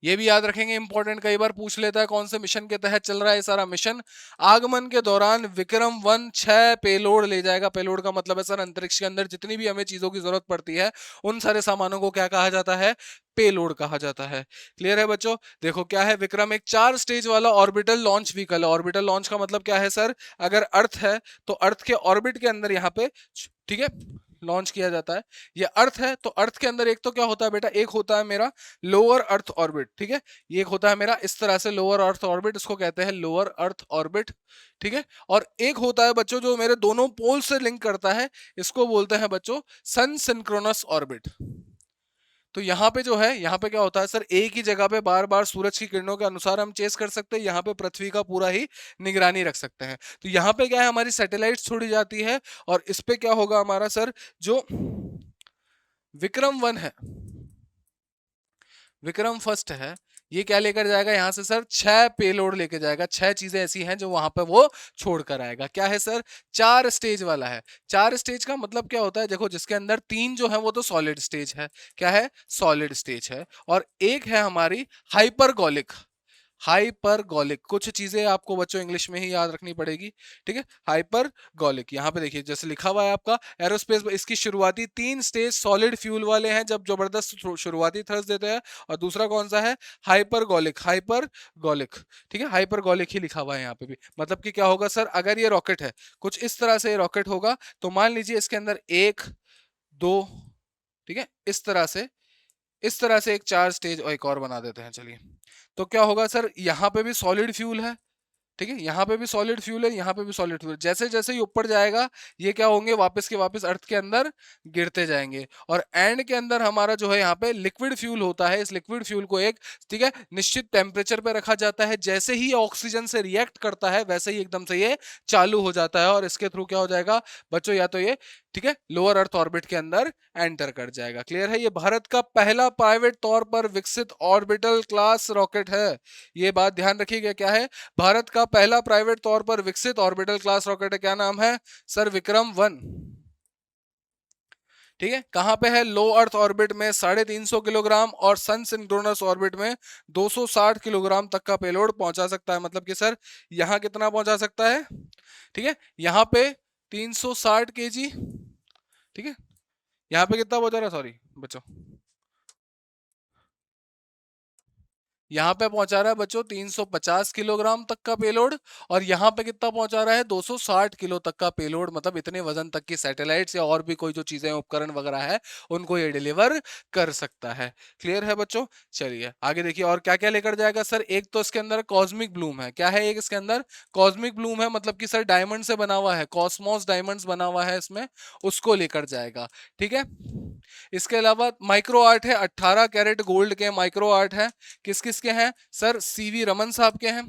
ये भी याद रखेंगे, इंपॉर्टेंट, कई बार पूछ लेता है कौन से मिशन के तहत चल रहा है सारा मिशन। आगमन के दौरान विक्रम 1 6 पेलोड ले जाएगा। पेलोड का मतलब है सर अंतरिक्ष के अंदर जितनी भी हमें चीजों की जरूरत पड़ती है, उन सारे सामानों को क्या कहा जाता है? पेलोड कहा जाता है। क्लियर है बच्चों? देखो क्या है, विक्रम एक 4 स्टेज वाला ऑर्बिटल लॉन्च व्हीकल है। ऑर्बिटल लॉन्च का मतलब क्या है सर? अगर अर्थ है तो अर्थ के ऑर्बिट के अंदर यहाँ पे, ठीक है, लॉन्च किया जाता है। ये अर्थ है तो अर्थ के अंदर एक तो क्या होता है बेटा? एक होता है मेरा लोअर अर्थ ऑर्बिट। ठीक है, ये एक होता है मेरा इस तरह से लोअर अर्थ ऑर्बिट, इसको कहते हैं लोअर अर्थ ऑर्बिट। ठीक है, और एक होता है बच्चों जो मेरे दोनों पोल से लिंक करता है, इसको बोलते हैं बच्चों सन सिंक्रोनस ऑर्बिट। तो यहाँ पे जो है, यहाँ पे क्या होता है सर? एक ही जगह पे बार बार सूरज की किरणों के अनुसार हम चेस कर सकते हैं, यहाँ पे पृथ्वी का पूरा ही निगरानी रख सकते हैं। तो यहाँ पे क्या है, हमारी सैटेलाइट छोड़ी जाती है, और इस पे क्या होगा हमारा सर? जो विक्रम 1 है, विक्रम फर्स्ट है, ये क्या लेकर जाएगा यहाँ से सर? 6 पेलोड लेके जाएगा। 6 चीजें ऐसी हैं जो वहां पे वो छोड़ कर आएगा। क्या है सर? 4 स्टेज वाला है। 4 स्टेज का मतलब क्या होता है? देखो जिसके अंदर 3 जो है वो तो सॉलिड स्टेज है। क्या है? सॉलिड स्टेज है। और एक है हमारी हाइपरगोलिक। हाइपरगोलिक, कुछ चीजें आपको बच्चों इंग्लिश में ही याद रखनी पड़ेगी। ठीक है, हाइपरगोलिक, यहाँ पे देखिए जैसे लिखा हुआ है आपका एरोस्पेस, इसकी शुरुआती 3 स्टेज सॉलिड फ्यूल वाले हैं, जब जबरदस्त शुरुआती थ्रस्ट देते हैं। और दूसरा कौन सा है? हाइपरगोलिक। हाइपरगोलिक, ठीक है, हाइपरगोलिक ही लिखा हुआ है यहाँ पे भी। मतलब कि क्या होगा सर? अगर ये रॉकेट है, कुछ इस तरह से रॉकेट होगा, तो मान लीजिए इसके अंदर 1 2, ठीक है, इस तरह से, इस तरह से एक 4 स्टेज और एक और बना देते हैं। चलिए, तो क्या होगा सर? यहाँ पे भी सॉलिड फ्यूल है, ठीक है, यहाँ पे भी सॉलिड फ्यूल है, यहाँ पे भी सॉलिड फ्यूल। जैसे जैसे ये ऊपर जाएगा, ये क्या होंगे? वापस के वापस अर्थ के अंदर गिरते जाएंगे। और एंड के अंदर हमारा जो है यहाँ पे लिक्विड फ्यूल होता है। इस लिक्विड फ्यूल को एक, ठीक है, निश्चित टेम्परेचर पे रखा जाता है। जैसे ही ऑक्सीजन से रिएक्ट करता है, वैसे ही एकदम से ये चालू हो जाता है, और इसके थ्रू क्या हो जाएगा बच्चों? या तो ये, ठीक है, लोअर अर्थ ऑर्बिट के अंदर एंटर कर जाएगा। क्लियर है? ये भारत का पहला प्राइवेट तौर पर विकसित ऑर्बिटल क्लास रॉकेट है। ये बात ध्यान रखिएगा। क्या है? भारत का पहला प्राइवेट तौर पर विकसित ऑर्बिटल क्लास रॉकेट है। क्या नाम है सर? विक्रम 1। ठीक है, कहां पे है? लो अर्थ ऑर्बिट में 350 किलोग्राम, और सन सिंक्रोनस ऑर्बिट में 260 किलोग्राम तक का पेलोड पहुंचा सकता है। मतलब कि सर यहां कितना पहुंचा सकता है? ठीक है, यहाँ पे 360 केजी, ठीक है, यहाँ पे कितना पहुंचा रहा? सॉरी बच्चों, यहाँ पे पहुंचा रहा है बच्चों 350 किलोग्राम तक का पेलोड, और यहाँ पे कितना पहुंचा रहा है 260 किलो तक का पेलोड, मतलब इतने वजन तक की सैटेलाइट्स या और भी कोई जो चीजें उपकरण वगैरह है उनको ये डिलीवर कर सकता है। क्लियर है बच्चों? चलिए आगे देखिए और क्या क्या लेकर जाएगा सर। एक तो इसके अंदर कॉस्मिक ब्लूम है। क्या है एक इसके अंदर? कॉस्मिक ब्लूम है, मतलब कि सर डायमंड से बना हुआ है, कॉस्मोस डायमंड्स बना हुआ है इसमें, उसको लेकर जाएगा। ठीक है, इसके अलावा माइक्रो आर्ट है, 18 कैरेट गोल्ड के माइक्रो आर्ट है। किस किस के हैं सर? सीवी रमन साहब के हैं।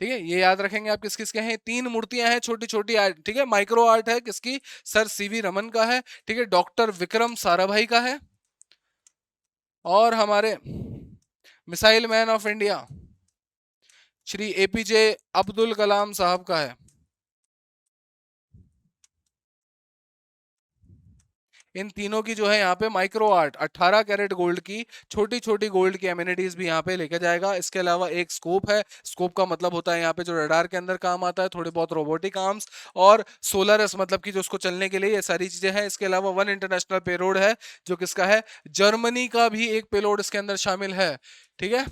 ठीक है, ये याद रखेंगे आप किस किस के हैं। 3 मूर्तियां हैं छोटी छोटी आर्ट, ठीक है, माइक्रो आर्ट है किसकी? सर सीवी रमन का है। ठीक है, डॉक्टर विक्रम साराभाई का है, और हमारे missile man of India Shri APJ Abdul Kalam sahab का है। इन तीनों की जो है यहाँ पे माइक्रो आर्ट 18 कैरेट गोल्ड की छोटी छोटी गोल्ड की एमिनिटीज भी यहाँ पे लेके जाएगा। इसके अलावा एक स्कोप है, स्कोप का मतलब होता है यहाँ पे जो रडार के अंदर काम आता है, थोड़े बहुत रोबोटिक आर्म्स, और सोलरस मतलब कि जो उसको चलने के लिए, ये सारी चीजें हैं। इसके अलावा 1 इंटरनेशनल पेलोड है, जो किसका है? जर्मनी का भी एक पेलोड इसके अंदर शामिल है। ठीक है,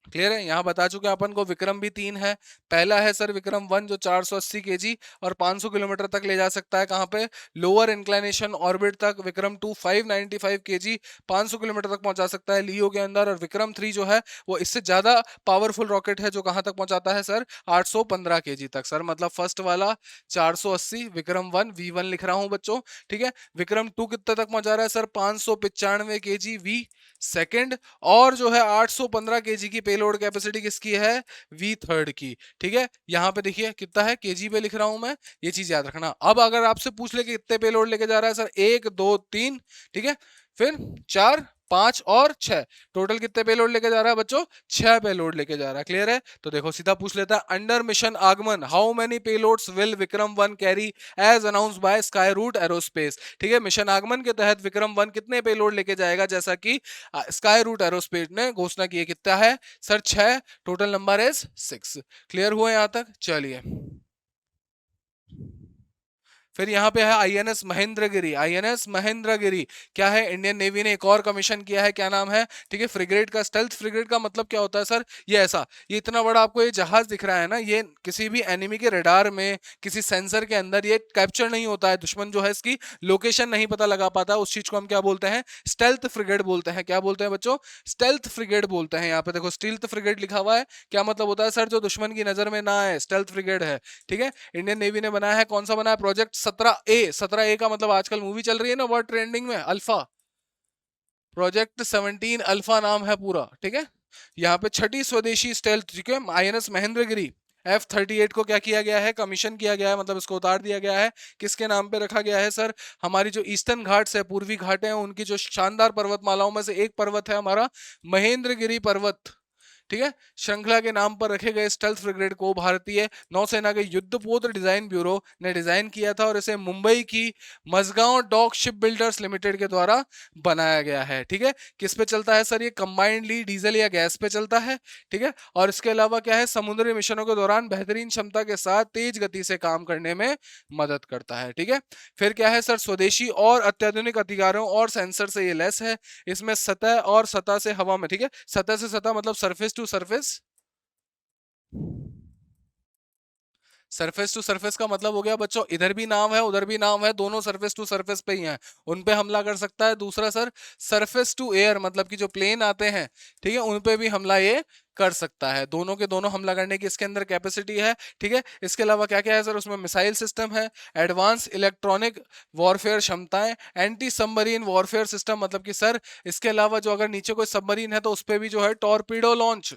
क्लियर है? यहाँ बता चुके हैं अपन को। विक्रम भी 3 है। पहला है सर विक्रम 1 जो 480 केजी और 500 किलोमीटर तक ले जा सकता है। कहाँ पे? लोअर इंक्लिनेशन ऑर्बिट तक। विक्रम 2 595 केजी 500 किलोमीटर तक पहुंचा सकता है लियो के अंदर। और विक्रम 3 जो है वो इससे ज्यादा पावरफुल रॉकेट है, जो कहाँ तक पहुंचाता है सर? 815 केजी तक सर। मतलब फर्स्ट वाला 480, विक्रम 1 V1 लिख रहा हूँ बच्चों। ठीक है, विक्रम 2 कितने तक पहुंचा रहा है सर? 595 केजी V सेकेंड, और जो है 815 केजी की पेलोड कैपेसिटी किसकी है? वी थर्ड की। ठीक है, यहाँ पे देखिए कितना है, केजी पे लिख रहा हूं मैं, ये चीज याद रखना। अब अगर आपसे पूछ ले कि कितने पेलोड लेके जा रहा है सर? 1 2 3, ठीक है, फिर 4 5 और 6, टोटल कितने पेलोड लेके जा रहा है बच्चों? 6 पेलोड लेके जा रहा है। क्लियर है? तो देखो सीधा पूछ लेता है, under mission Aagaman how many payloads will Vikram 1 carry as announce by Skyroot रूट एरोस्पेस। ठीक है, मिशन आगमन के तहत विक्रम 1 कितने पेलोड लेके जाएगा, जैसा कि स्काई रूट एरोस्पेस ने घोषणा की है। कितना है sir? 6, total number is 6। Clear हुआ यहां तक? चलिए, फिर यहाँ पे है आईएनएस महेंद्रगिरी। आईएनएस महेंद्रगिरी क्या है? इंडियन नेवी ने एक और कमीशन किया है। क्या नाम है? ठीक है, फ्रिगेट का। स्टेल्थ फ्रिगेट का मतलब क्या होता है सर? ये ऐसा, ये इतना बड़ा आपको ये जहाज दिख रहा है ना, ये किसी भी एनिमी के रडार में, किसी सेंसर के अंदर ये कैप्चर नहीं होता है। दुश्मन जो है इसकी लोकेशन नहीं पता लगा पाता। उस चीज को हम क्या बोलते हैं? स्टेल्थ फ्रिगेट बोलते हैं। क्या बोलते हैं बच्चों? स्टेल्थ फ्रिगेट बोलते हैं। यहाँ पे देखो स्टील्थ फ्रिगेट लिखा हुआ है। क्या मतलब होता है सर? जो दुश्मन की नजर में ना आए, स्टेल्थ फ्रिगेट है। ठीक है, इंडियन नेवी ने बनाया है। कौन सा बना है? Project 17A। 17A का मतलब आजकल मूवी चल रही है ना बहुत ट्रेंडिंग में, अल्फा। प्रोजेक्ट 17 अल्फा नाम है पूरा। ठीक है, यहाँ पे छठी स्वदेशी स्टेल्थ, ठीक है, आईएनएस महेंद्रगिरी F-38 को क्या किया गया है? कमीशन किया गया है, मतलब इसको उतार दिया गया है। किसके नाम पे रखा गया है सर? हमारी जो ईस्टर्न घाट्स है, पूर्वी घाट है, उनकी जो शानदार पर्वतमालाओं में से एक पर्वत है हमारा महेंद्रगिरी पर्वत। ठीक है, श्रृंखला के नाम पर रखे गए स्टेल्थ फ्रिगेट को भारतीय नौसेना के युद्धपोत डिजाइन ब्यूरो ने डिजाइन किया था, और इसे मुंबई की Mazagon dock ship builders limited के द्वारा बनाया गया है। ठीक है, किस पे चलता है सर? ये कंबाइंडली डीजल या गैस पे चलता है। ठीक है, और इसके अलावा क्या है? समुद्री मिशनों के दौरान बेहतरीन क्षमता के साथ तेज गति से काम करने में मदद करता है। ठीक है, फिर क्या है सर? स्वदेशी और अत्याधुनिक अधिकारों और सेंसर से ये लेस है। इसमें सतह और सतह से हवा में, ठीक है, सतह से सतह मतलब surface to surface, surface to surface का मतलब हो गया बच्चों, इधर भी नाव है उधर भी नाव है, दोनों सरफेस टू सरफेस पे ही हैं, उन पे हमला कर सकता है। दूसरा सर सरफेस टू एयर, मतलब कि जो प्लेन आते हैं, ठीक है, उन पे भी हमला ये कर सकता है। दोनों के दोनों हमला करने की इसके अंदर कैपेसिटी है। ठीक है, इसके अलावा क्या क्या है सर? उसमें मिसाइल सिस्टम है, एडवांस इलेक्ट्रॉनिक वॉरफेयर क्षमताएं, एंटी सबमरीन वॉरफेयर सिस्टम, मतलब कि सर इसके अलावा जो अगर नीचे कोई सबमरीन है तो उस पर भी जो है टॉर्पीडो लॉन्च,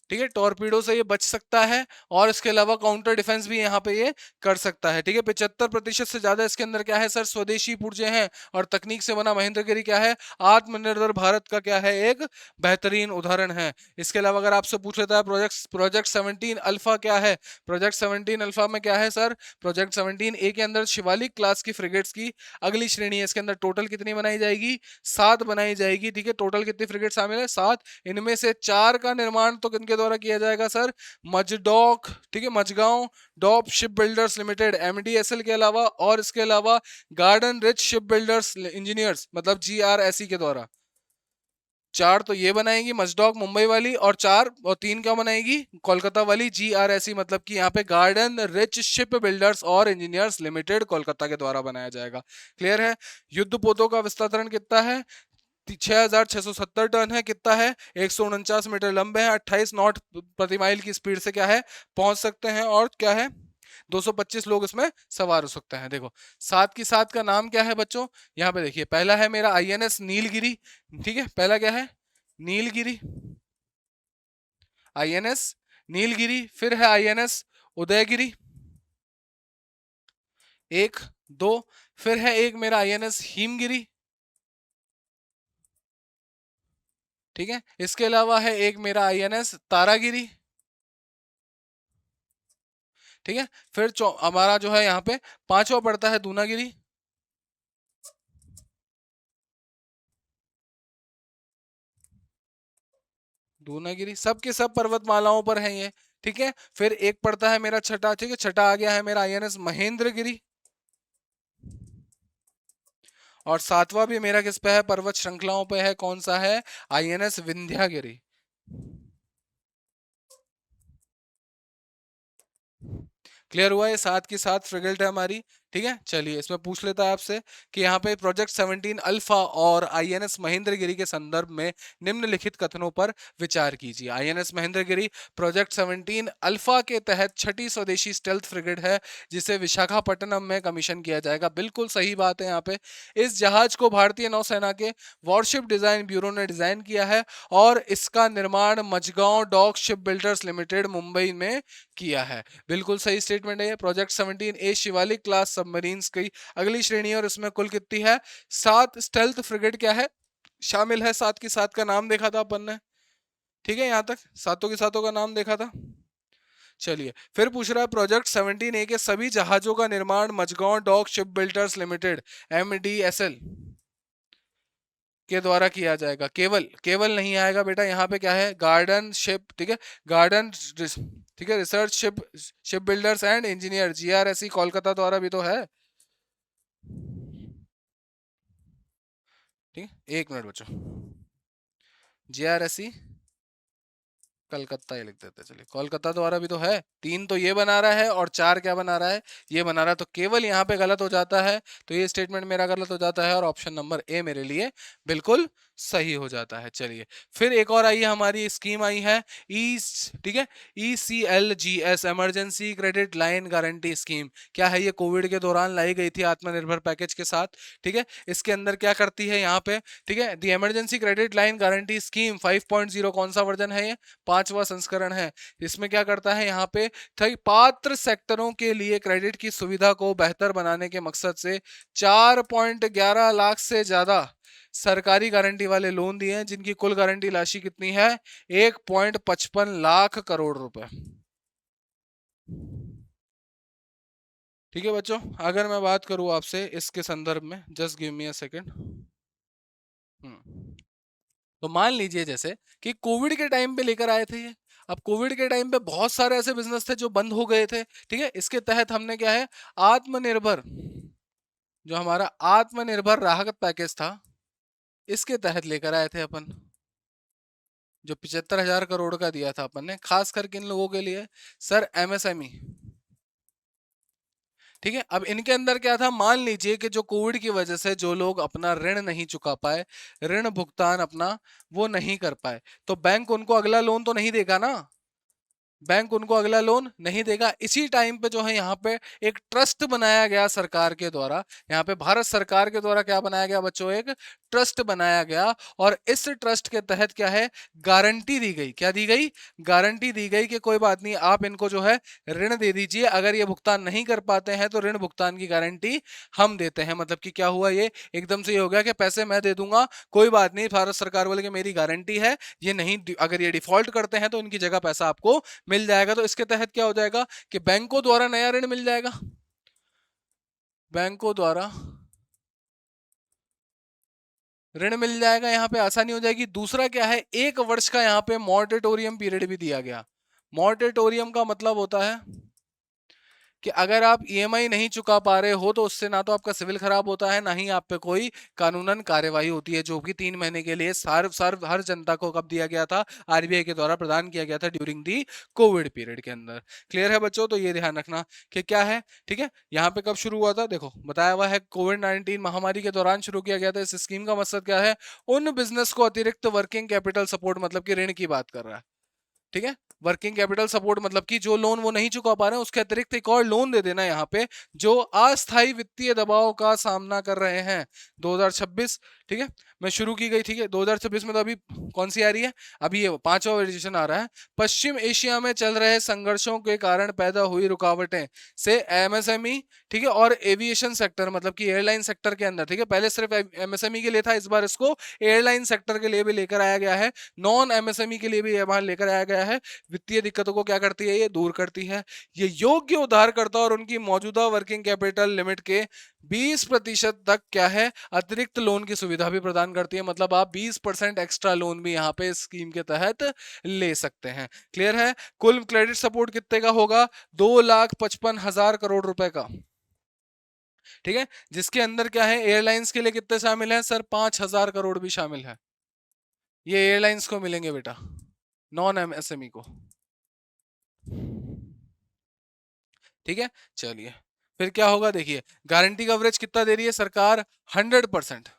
ठीक है, टॉर्पीडो से ये बच सकता है। और इसके अलावा काउंटर डिफेंस भी यहाँ पे ये कर सकता है। ठीक है, 75% से ज्यादा इसके अंदर क्या है सर? स्वदेशी पुर्जे हैं, और तकनीक से बना महेंद्रगिरी क्या है? आत्मनिर्भर भारत का क्या है? एक बेहतरीन उदाहरण है। इसके अलावा अगर आपसे पूछ लेता है प्रोजेक्ट प्रोजेक्ट 17 अल्फा क्या है? प्रोजेक्ट 17 अल्फा में क्या है सर? प्रोजेक्ट 17A के अंदर शिवालिक क्लास की फ्रिगेट्स की अगली श्रेणी है। इसके अंदर टोटल कितनी बनाई जाएगी? 7 बनाई जाएगी। ठीक है, टोटल कितनी फ्रिगेट शामिल है? 7। इनमें से 4 का निर्माण तो किनके द्वारा किया जाएगा सर? मजडॉक, ठीक है, Mazagon dock ship builders limited MDSL के अलावा, और इसके अलावा garden reach ship builders engineers मतलब GRSE के द्वारा। 4 तो ये बनाएगी मजडॉक मुंबई वाली, और 4 और 3 क्या बनाएगी कोलकाता वाली GRSE, मतलब कि यहाँ पे गार्डन रिच शिप बिल्डर्स और इंजीनियर्स लिमिटेड कोलकाता के द्वारा बनाया जाएगा। क्लियर है। युद्ध पोतों का विस्तारण कितना है? 6,670 टन है। कितना है? 149 मीटर लंबे हैं, 28 नॉट प्रति माइल की स्पीड से क्या है पहुंच सकते हैं, और क्या है 225 लोग इसमें सवार हो सकते हैं। देखो सात की सात का नाम क्या है बच्चों? यहाँ पे देखिए, पहला है मेरा INS नीलगिरी। ठीक है, पहला क्या है? नीलगिरी, INS नीलगिरी। फिर है INS उदयगिरी, एक, दो। फिर है एक मेरा INS हिमगिरी। ठीक है, इसके अलावा है एक मेरा INS तारागिरी। ठीक है, फिर हमारा जो है यहाँ पे पांचवा पड़ता है दूनागिरी। दूनागिरी सब के सब पर्वतमालाओं पर है ये। ठीक है, फिर एक पड़ता है मेरा छठा। ठीक है, छठा आ गया है मेरा INS महेंद्रगिरी। और सातवां भी मेरा किस पे है? पर्वत श्रृंखलाओं पे है। कौन सा है? INS विंध्यागिरी। क्लियर हुआ? ये सात की सात फ्रिगेट है हमारी। ठीक है, चलिए इसमें पूछ लेता है आपसे कि यहाँ पे प्रोजेक्ट 17 अल्फा और INS महेंद्रगिरी के संदर्भ में निम्नलिखित कथनों पर विचार कीजिए। INS महेंद्रगिरी प्रोजेक्ट 17 अल्फा के तहत छठी स्वदेशी स्टेल्थ फ्रिगेट है, जिसे विशाखापट्टनम में कमीशन किया जाएगा। बिल्कुल सही बात है। यहाँ पे इस जहाज को भारतीय नौसेना के वॉरशिप डिजाइन ब्यूरो ने डिजाइन किया है, और इसका निर्माण Mazagon dock ship builders limited Mumbai में किया है। बिल्कुल सही स्टेटमेंट है। Project 17A Shivalik class submarines की अगली श्रेणी, और इसमें कुल कितनी है? 7 स्टेल्थ फ्रिगेट क्या है शामिल है। सात की सात का नाम देखा था अपन ने। ठीक है, यहां तक सातों की सातों का नाम देखा था। चलिए फिर पूछ रहा है प्रोजेक्ट 17A के सभी जहाजों का निर्माण Mazagon dock ship builders limited MDSL के द्वारा किया जाएगा। केवल केवल नहीं आएगा बेटा, यहाँ पे क्या है? Garden ship. ठीक है, गार्डन, ठीक है, research ship ship builders and engineer GRSE Kolkata द्वारा भी तो है। ठीक है, एक मिनट बच्चों। GRSE कलकत्ता ही लिख देते हैं। चलिए, कोलकाता द्वारा भी तो है। तीन तो ये बना रहा है, और चार क्या बना रहा है? ये बना रहा है। तो केवल यहाँ पे गलत हो जाता है, तो ये स्टेटमेंट मेरा गलत हो जाता है, और ऑप्शन नंबर ए मेरे लिए बिल्कुल सही हो जाता है। चलिए फिर एक और आई है हमारी स्कीम आई है ई, ठीक है, ECLGS emergency credit line guarantee scheme. क्या है? ये कोविड के दौरान लाई गई थी आत्मनिर्भर पैकेज के साथ। ठीक है, इसके अंदर क्या करती है यहाँ पे? ठीक है, the emergency credit line guarantee scheme 5.0 कौन सा वर्जन है? ये 5वां संस्करण है। इसमें क्या करता है यहाँ पे? पात्र सेक्टरों के लिए क्रेडिट की सुविधा को बेहतर बनाने के मकसद से 4.11 लाख से ज्यादा सरकारी गारंटी वाले लोन दिए हैं, जिनकी कुल गारंटी राशि कितनी है? 1.55 लाख करोड़ रुपए। ठीक है बच्चों, अगर मैं बात करूं आपसे इसके संदर्भ में, just give me a second. तो मान लीजिए जैसे कि कोविड के टाइम पे लेकर आए थे ये। अब कोविड के टाइम पे बहुत सारे ऐसे बिजनेस थे जो बंद हो गए थे। ठीक है, इसके तहत हमने क्या है? आत्मनिर्भर, जो हमारा आत्मनिर्भर राहत पैकेज था, इसके तहत लेकर आए थे अपन, जो 75,000 करोड़ का दिया था अपन ने, खास कर किन लोगों के लिए? Sir MSME। ठीक है, अब इनके अंदर क्या था? मान लीजिए कि जो कोविड की वजह से जो लोग अपना ऋण नहीं चुका पाए, ऋण भुगतान अपना वो नहीं कर पाए, तो बैंक उनको अगला लोन तो नहीं देगा ना। बैंक उनको अगला लोन नहीं देगा। इसी टाइम पे जो है यहाँ पे एक ट्रस्ट बनाया गया सरकार के द्वारा। यहाँ पे भारत सरकार के द्वारा क्या बनाया गया बच्चों? एक ट्रस्ट बनाया गया, और इस ट्रस्ट के तहत क्या है? गारंटी दी गई। क्या दी गई? गारंटी दी गई कि कोई बात नहीं, आप इनको जो है ऋण दे दीजिए, अगर ये भुगतान नहीं कर पाते हैं तो ऋण भुगतान की गारंटी हम देते हैं। मतलब कि क्या हुआ? ये एकदम से ये हो गया कि पैसे मैं दे दूंगा, कोई बात नहीं, भारत सरकार बोले कि मेरी गारंटी है, ये नहीं, अगर ये डिफॉल्ट करते हैं तो इनकी जगह पैसा आपको मिल जाएगा। तो इसके तहत क्या हो जाएगा कि बैंकों द्वारा नया ऋण मिल जाएगा। बैंकों द्वारा ऋण मिल जाएगा, यहाँ पे आसानी हो जाएगी। दूसरा क्या है? 1 वर्ष का यहाँ पे मॉरेटोरियम पीरियड भी दिया गया। मॉरेटोरियम का मतलब होता है कि अगर आप ईएमआई नहीं चुका पा रहे हो तो उससे ना तो आपका सिविल खराब होता है, ना ही आप पे कोई कानूनन कार्यवाही होती है, जो कि 3 महीने के लिए हर जनता को कब दिया गया था, आरबीआई के द्वारा प्रदान किया गया था ड्यूरिंग दी कोविड पीरियड के अंदर। क्लियर है बच्चों? तो ये ध्यान रखना कि क्या है, ठीक है। यहाँ पे कब शुरू हुआ था, देखो बताया हुआ है कोविड-19 महामारी के दौरान शुरू किया गया था। इस स्कीम का मकसद क्या है, उन बिजनेस को अतिरिक्त वर्किंग कैपिटल सपोर्ट, मतलब कि ऋण की बात कर रहा है, ठीक है। वर्किंग कैपिटल सपोर्ट मतलब कि जो लोन वो नहीं चुका पा रहे हैं उसके अतिरिक्त एक और लोन दे देना यहाँ पे, जो अस्थायी वित्तीय दबाव का सामना कर रहे हैं। 2026, ठीक है, में शुरू की गई, ठीक है। 2026 में तो अभी कौन सी आ रही है, अभी ये 5वां वेरिएशन आ रहा है। पश्चिम एशिया में चल रहे संघर्षों के कारण पैदा हुई रुकावटें से एमएसएमई, ठीक है, और एविएशन सेक्टर मतलब कि एयरलाइन सेक्टर के अंदर, ठीक है, पहले सिर्फ एमएसएमई के लिए था, इस बार इसको एयरलाइन सेक्टर के लिए भी लेकर आया गया है, नॉन एमएसएमई के लिए भी वहां लेकर आया गया है। वित्तीय दिक्कतों को क्या करती है, ये दूर करती है। ये योग्य उधारकर्ता और उनकी मौजूदा वर्किंग कैपिटल लिमिट के 20% तक क्या है, अतिरिक्त लोन की सुविधा भी प्रदान करती है। मतलब आप 20% एक्स्ट्रा लोन भी यहाँ पे स्कीम के तहत ले सकते हैं। क्लियर है? कुल क्रेडिट सपोर्ट कितने का होगा, 2,55,000 करोड़ रुपए का, ठीक है। जिसके अंदर क्या है, एयरलाइंस के लिए कितने शामिल है सर, 5,000 करोड़ भी शामिल है। ये एयरलाइंस को मिलेंगे बेटा, नॉन एमएसएमई को, ठीक है। चलिए फिर क्या होगा, देखिए गारंटी कवरेज कितना दे रही है सरकार, 100%।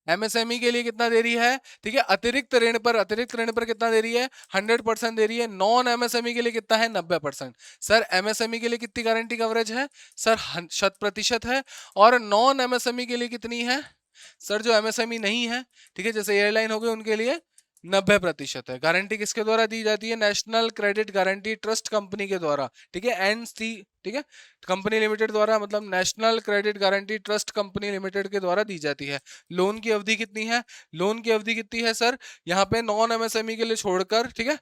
एमएसएमई के लिए कितना दे रही है, ठीक है, अतिरिक्त ऋण पर कितना दे रही है, 100% दे रही है। नॉन एमएसएमई के लिए कितना है, 90%। सर एमएसएमई के लिए कितनी गारंटी कवरेज है सर, 100% है। और नॉन एमएसएमई के लिए कितनी है सर, जो एमएसएमई नहीं है, ठीक है, जैसे एयरलाइन हो गई, उनके लिए 90% है। गारंटी किसके द्वारा दी जाती है, national credit guarantee trust company के द्वारा, ठीक है, एनसी, ठीक है, कंपनी लिमिटेड द्वारा, मतलब national credit guarantee trust company limited के द्वारा दी जाती है। लोन की अवधि कितनी है, लोन की अवधि कितनी है सर, यहाँ पे नॉन एमएसएमई के लिए छोड़कर, ठीक है,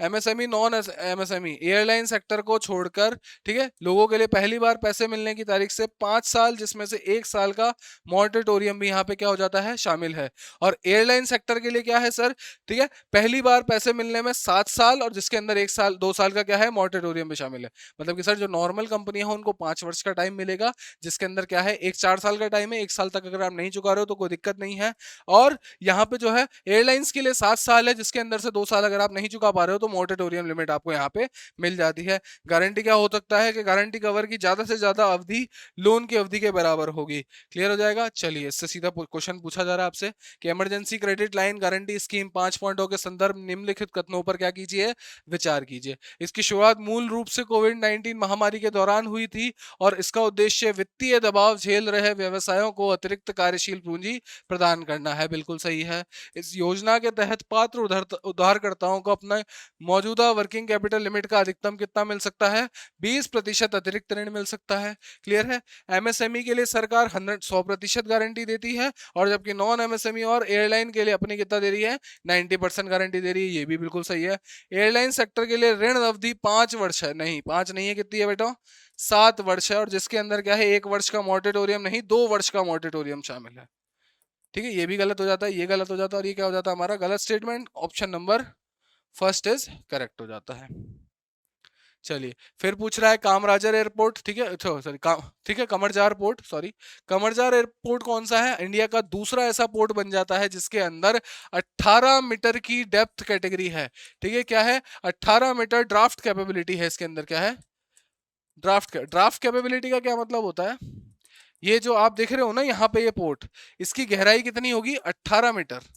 MSME non MSME airline sector को छोड़कर, ठीक है, लोगों के लिए पहली बार पैसे मिलने की तारीख से 5 साल, जिसमें से 1 साल का मॉरेटोरियम भी यहाँ पे क्या हो जाता है, शामिल है। और एयरलाइन सेक्टर के लिए क्या है सर, ठीक है, पहली बार पैसे मिलने में 7 साल, और जिसके अंदर 1 साल 2 साल का क्या है, मॉरेटोरियम भी शामिल है। मतलब कि सर जो नॉर्मल कंपनी है उनको 5 वर्ष का टाइम मिलेगा, जिसके अंदर क्या है, एक 4 साल का टाइम है, 1 साल तक अगर आप नहीं चुका रहे हो तो कोई दिक्कत नहीं है। और यहाँ पे जो है एयरलाइंस के लिए 7 साल है, जिसके अंदर से 2 साल अगर आप नहीं चुका पा रहे हो तो मोरेटोरियम लिमिट आपको यहाँ पे मिल जाती है। गारंटी क्या हो सकता है कि गारंटी कवर की ज्यादा से ज्यादा अवधि लोन की अवधि के बराबर होगी। क्लियर हो जाएगा? चलिए इससे सीधा क्वेश्चन पूछा जा रहा है आपसे कि emergency credit line guarantee scheme 5 पॉइंटों के संदर्भ निम्नलिखित कथनों पर क्या कीजिए, विचार कीजिए। इसकी शुरुआत मूल रूप से कोविड-19 महामारी के दौरान हुई थी और इसका उद्देश्य वित्तीय दबाव झेल रहे व्यवसायों को अतिरिक्त कार्यशील पूंजी प्रदान करना है। बिल्कुल सही है। इस योजना के तहत पात्र उधारकर्ताओं को अपना मौजूदा वर्किंग कैपिटल लिमिट का अधिकतम कितना मिल सकता है, 20% अतिरिक्त ऋण मिल सकता है। क्लियर है? एमएसएमई के लिए सरकार 100% गारंटी देती है, और जबकि नॉन एमएसएमई और एयरलाइन के लिए अपनी कितना दे रही है, 90% गारंटी दे रही है। ये भी बिल्कुल सही है। एयरलाइन सेक्टर के लिए ऋण अवधि 5 वर्ष है, नहीं 5 नहीं है, कितनी है बेटा, 7 वर्ष है, और जिसके अंदर क्या है, 1 वर्ष का मोरेटोरियम नहीं, 2 वर्ष का मोरेटोरियम शामिल है। ठीक है, ये भी गलत हो जाता है, ये गलत हो जाता है, और ये क्या हो जाता है हमारा गलत statement, option number first is correct हो जाता है। चलिए फिर पूछ रहा है कामराजर एयरपोर्ट, ठीक है, सॉरी ठीक है, कमरजार पोर्ट, सॉरी, कमरजार एयरपोर्ट कौन सा है, इंडिया का दूसरा ऐसा पोर्ट बन जाता है जिसके अंदर 18 मीटर की डेप्थ कैटेगरी है। ठीक है, क्या है, 18 मीटर ड्राफ्ट कैपेबिलिटी है इसके अंदर, क्या है, ड्राफ्ट कैपेबिलिटी का क्या मतलब होता है, ये जो आप देख रहे हो ना यहाँ पे ये पोर्ट, इसकी गहराई कितनी होगी, 18 मीटर,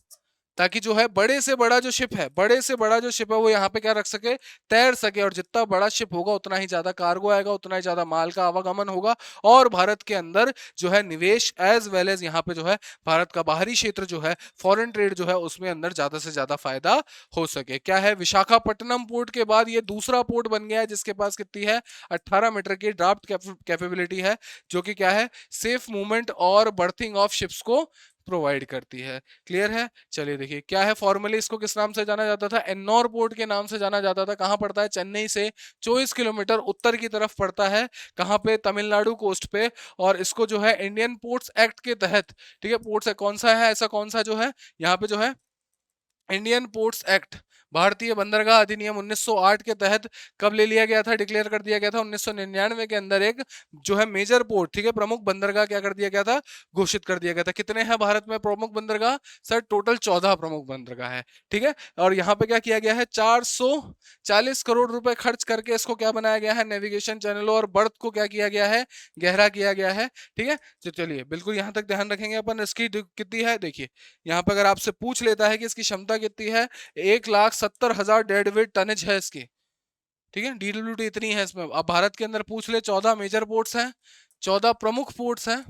ताकि जो है बड़े से बड़ा जो शिप है, बड़े से बड़ा जो शिप है वो यहाँ पे क्या रख सके, तैर सके, और जितना बड़ा शिप होगा उतना ही ज्यादा कार्गो आएगा, उतना ही ज्यादा माल का आवागमन होगा, और भारत के अंदर जो है निवेश एज वेल एज यहाँ पे जो है भारत का बाहरी क्षेत्र जो है, फॉरेन ट्रेड जो है उसमें अंदर ज्यादा से ज्यादा फायदा हो सके। क्या है, विशाखापट्टनम पोर्ट के बाद ये दूसरा पोर्ट बन गया है जिसके पास कितनी है, 18 मीटर की ड्राफ्ट कैपेबिलिटी है, जो कि क्या है, सेफ मूवमेंट और बर्थिंग ऑफ शिप्स को प्रोवाइड करती है। क्लियर है? चलिए देखिए क्या है, फॉर्मली इसको किस नाम से जाना जाता था, एन्नोर पोर्ट के नाम से जाना जाता था। कहां पड़ता है, चेन्नई से 24 किलोमीटर उत्तर की तरफ पड़ता है, कहां पे, तमिलनाडु कोस्ट पे, और इसको जो है इंडियन पोर्ट्स एक्ट के तहत, ठीक है, पोर्ट्स कौन सा है, ऐसा कौन सा जो है यहाँ पे जो है इंडियन पोर्ट्स एक्ट, भारतीय बंदरगाह अधिनियम 1908 के तहत कब ले लिया गया था, डिक्लेयर कर दिया गया था? 1999 के अंदर एक जो है मेजर पोर्ट, ठीक है, प्रमुख बंदरगाह क्या कर दिया गया था, घोषित कर दिया गया था। कितने हैं भारत में प्रमुख बंदरगाह? सर टोटल 14 प्रमुख बंदरगाह है, ठीक है। और यहाँ पे क्या किया गया है, 440 करोड़ रुपए खर्च करके इसको क्या बनाया गया है, नेविगेशन चैनलों और बर्थ को क्या किया गया है, गहरा किया गया है, ठीक है। तो चलिए बिल्कुल यहाँ तक ध्यान रखेंगे अपन। इसकी कितनी है देखिए, यहाँ पे अगर आपसे पूछ लेता है कि इसकी क्षमता कितनी है, 1,70,000 डेड वेट टनेज है इसकी, ठीक है। डीडब्ल्यूटी इतनी है इसमें। अब भारत के अंदर पूछ ले, 14 मेजर पोर्ट्स हैं, 14 प्रमुख पोर्ट्स हैं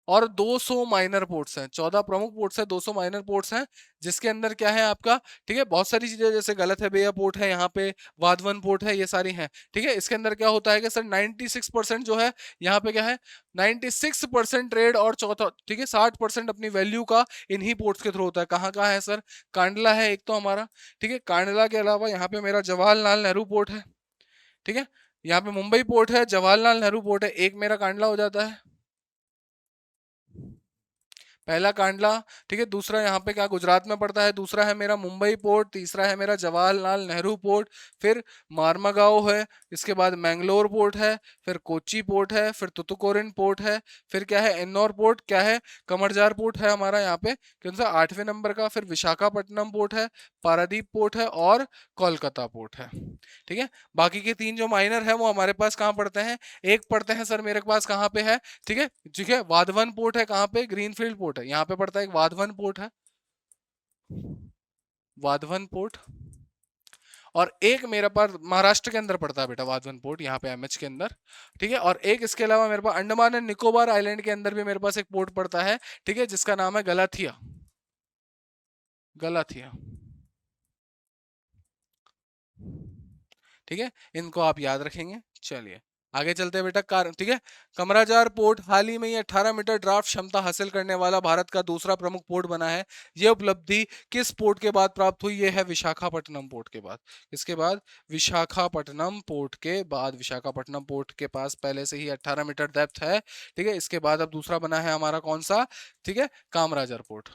और 200 माइनर पोर्ट्स हैं। 14 प्रमुख पोर्ट्स हैं, 200 माइनर पोर्ट्स हैं, जिसके अंदर क्या है आपका, ठीक है, बहुत सारी चीजें जैसे गलत है बेया पोर्ट है, यहाँ पे वाधवन पोर्ट है, ये सारी हैं, ठीक है। इसके अंदर क्या होता है कि सर 96% जो है यहाँ पे क्या है, 96% ट्रेड और चौथा, ठीक है, 60% अपनी वैल्यू का इन्हीं पोर्ट्स के थ्रू होता है। कहाँ कहाँ है सर, कांडला है एक तो हमारा, ठीक है। कांडला के अलावा यहाँ पे मेरा जवाहरलाल नेहरू पोर्ट है, ठीक है। यहाँ पे मुंबई पोर्ट है, जवाहरलाल नेहरू पोर्ट है, एक मेरा कांडला हो जाता है, पहला कांडला, ठीक है। दूसरा यहाँ पे क्या गुजरात में पड़ता है, दूसरा है मेरा मुंबई पोर्ट, तीसरा है मेरा जवाहरलाल नेहरू पोर्ट, फिर मारमागांव है, इसके बाद मैंगलोर पोर्ट है, फिर कोच्चि पोर्ट है, फिर तुतुकोरिन पोर्ट है, फिर क्या है एन्नौर पोर्ट, क्या है कमरजार पोर्ट है हमारा यहाँ पे कौन सा 8वें नंबर का, फिर विशाखापट्टनम पोर्ट है, पारादीप पोर्ट है और कोलकाता पोर्ट है, ठीक है। बाकी के 3 जो माइनर है वो हमारे पास कहाँ पड़ते हैं, एक पड़ते हैं सर मेरे पास कहाँ पे है, ठीक है, ठीक है, वाधवन पोर्ट है, कहाँ पे, ग्रीनफील्ड पोर्ट है, यहाँ पे पड़ता है एक वाधवन पोर्ट है, वाधवन पोर्ट। और एक मेरे पास महाराष्ट्र के अंदर पड़ता है बेटा वाधवन पोर्ट, यहाँ पे एमएच के अंदर, ठीक है। और एक इसके अलावा मेरे पास अंडमान एंड निकोबार आइलैंड के अंदर भी मेरे पास एक पोर्ट पड़ता है, ठीक है, जिसका नाम है गलाथिया, गलाथिया, ठीक है। इनको आप याद रखेंगे। चलिए आगे चलते हैं बेटा, कार, ठीक है। कमराजार पोर्ट हाल ही में ये 18 मीटर ड्राफ्ट क्षमता हासिल करने वाला भारत का दूसरा प्रमुख पोर्ट बना है। ये उपलब्धि किस पोर्ट के बाद प्राप्त हुई, ये है विशाखापट्टनम पोर्ट के बाद। इसके बाद विशाखापट्टनम पोर्ट के बाद, विशाखापट्टनम पोर्ट के पास पहले से ही 18 मीटर डेप्थ है, ठीक है। इसके बाद अब दूसरा बना है हमारा कौन सा, ठीक है, कामराजार पोर्ट।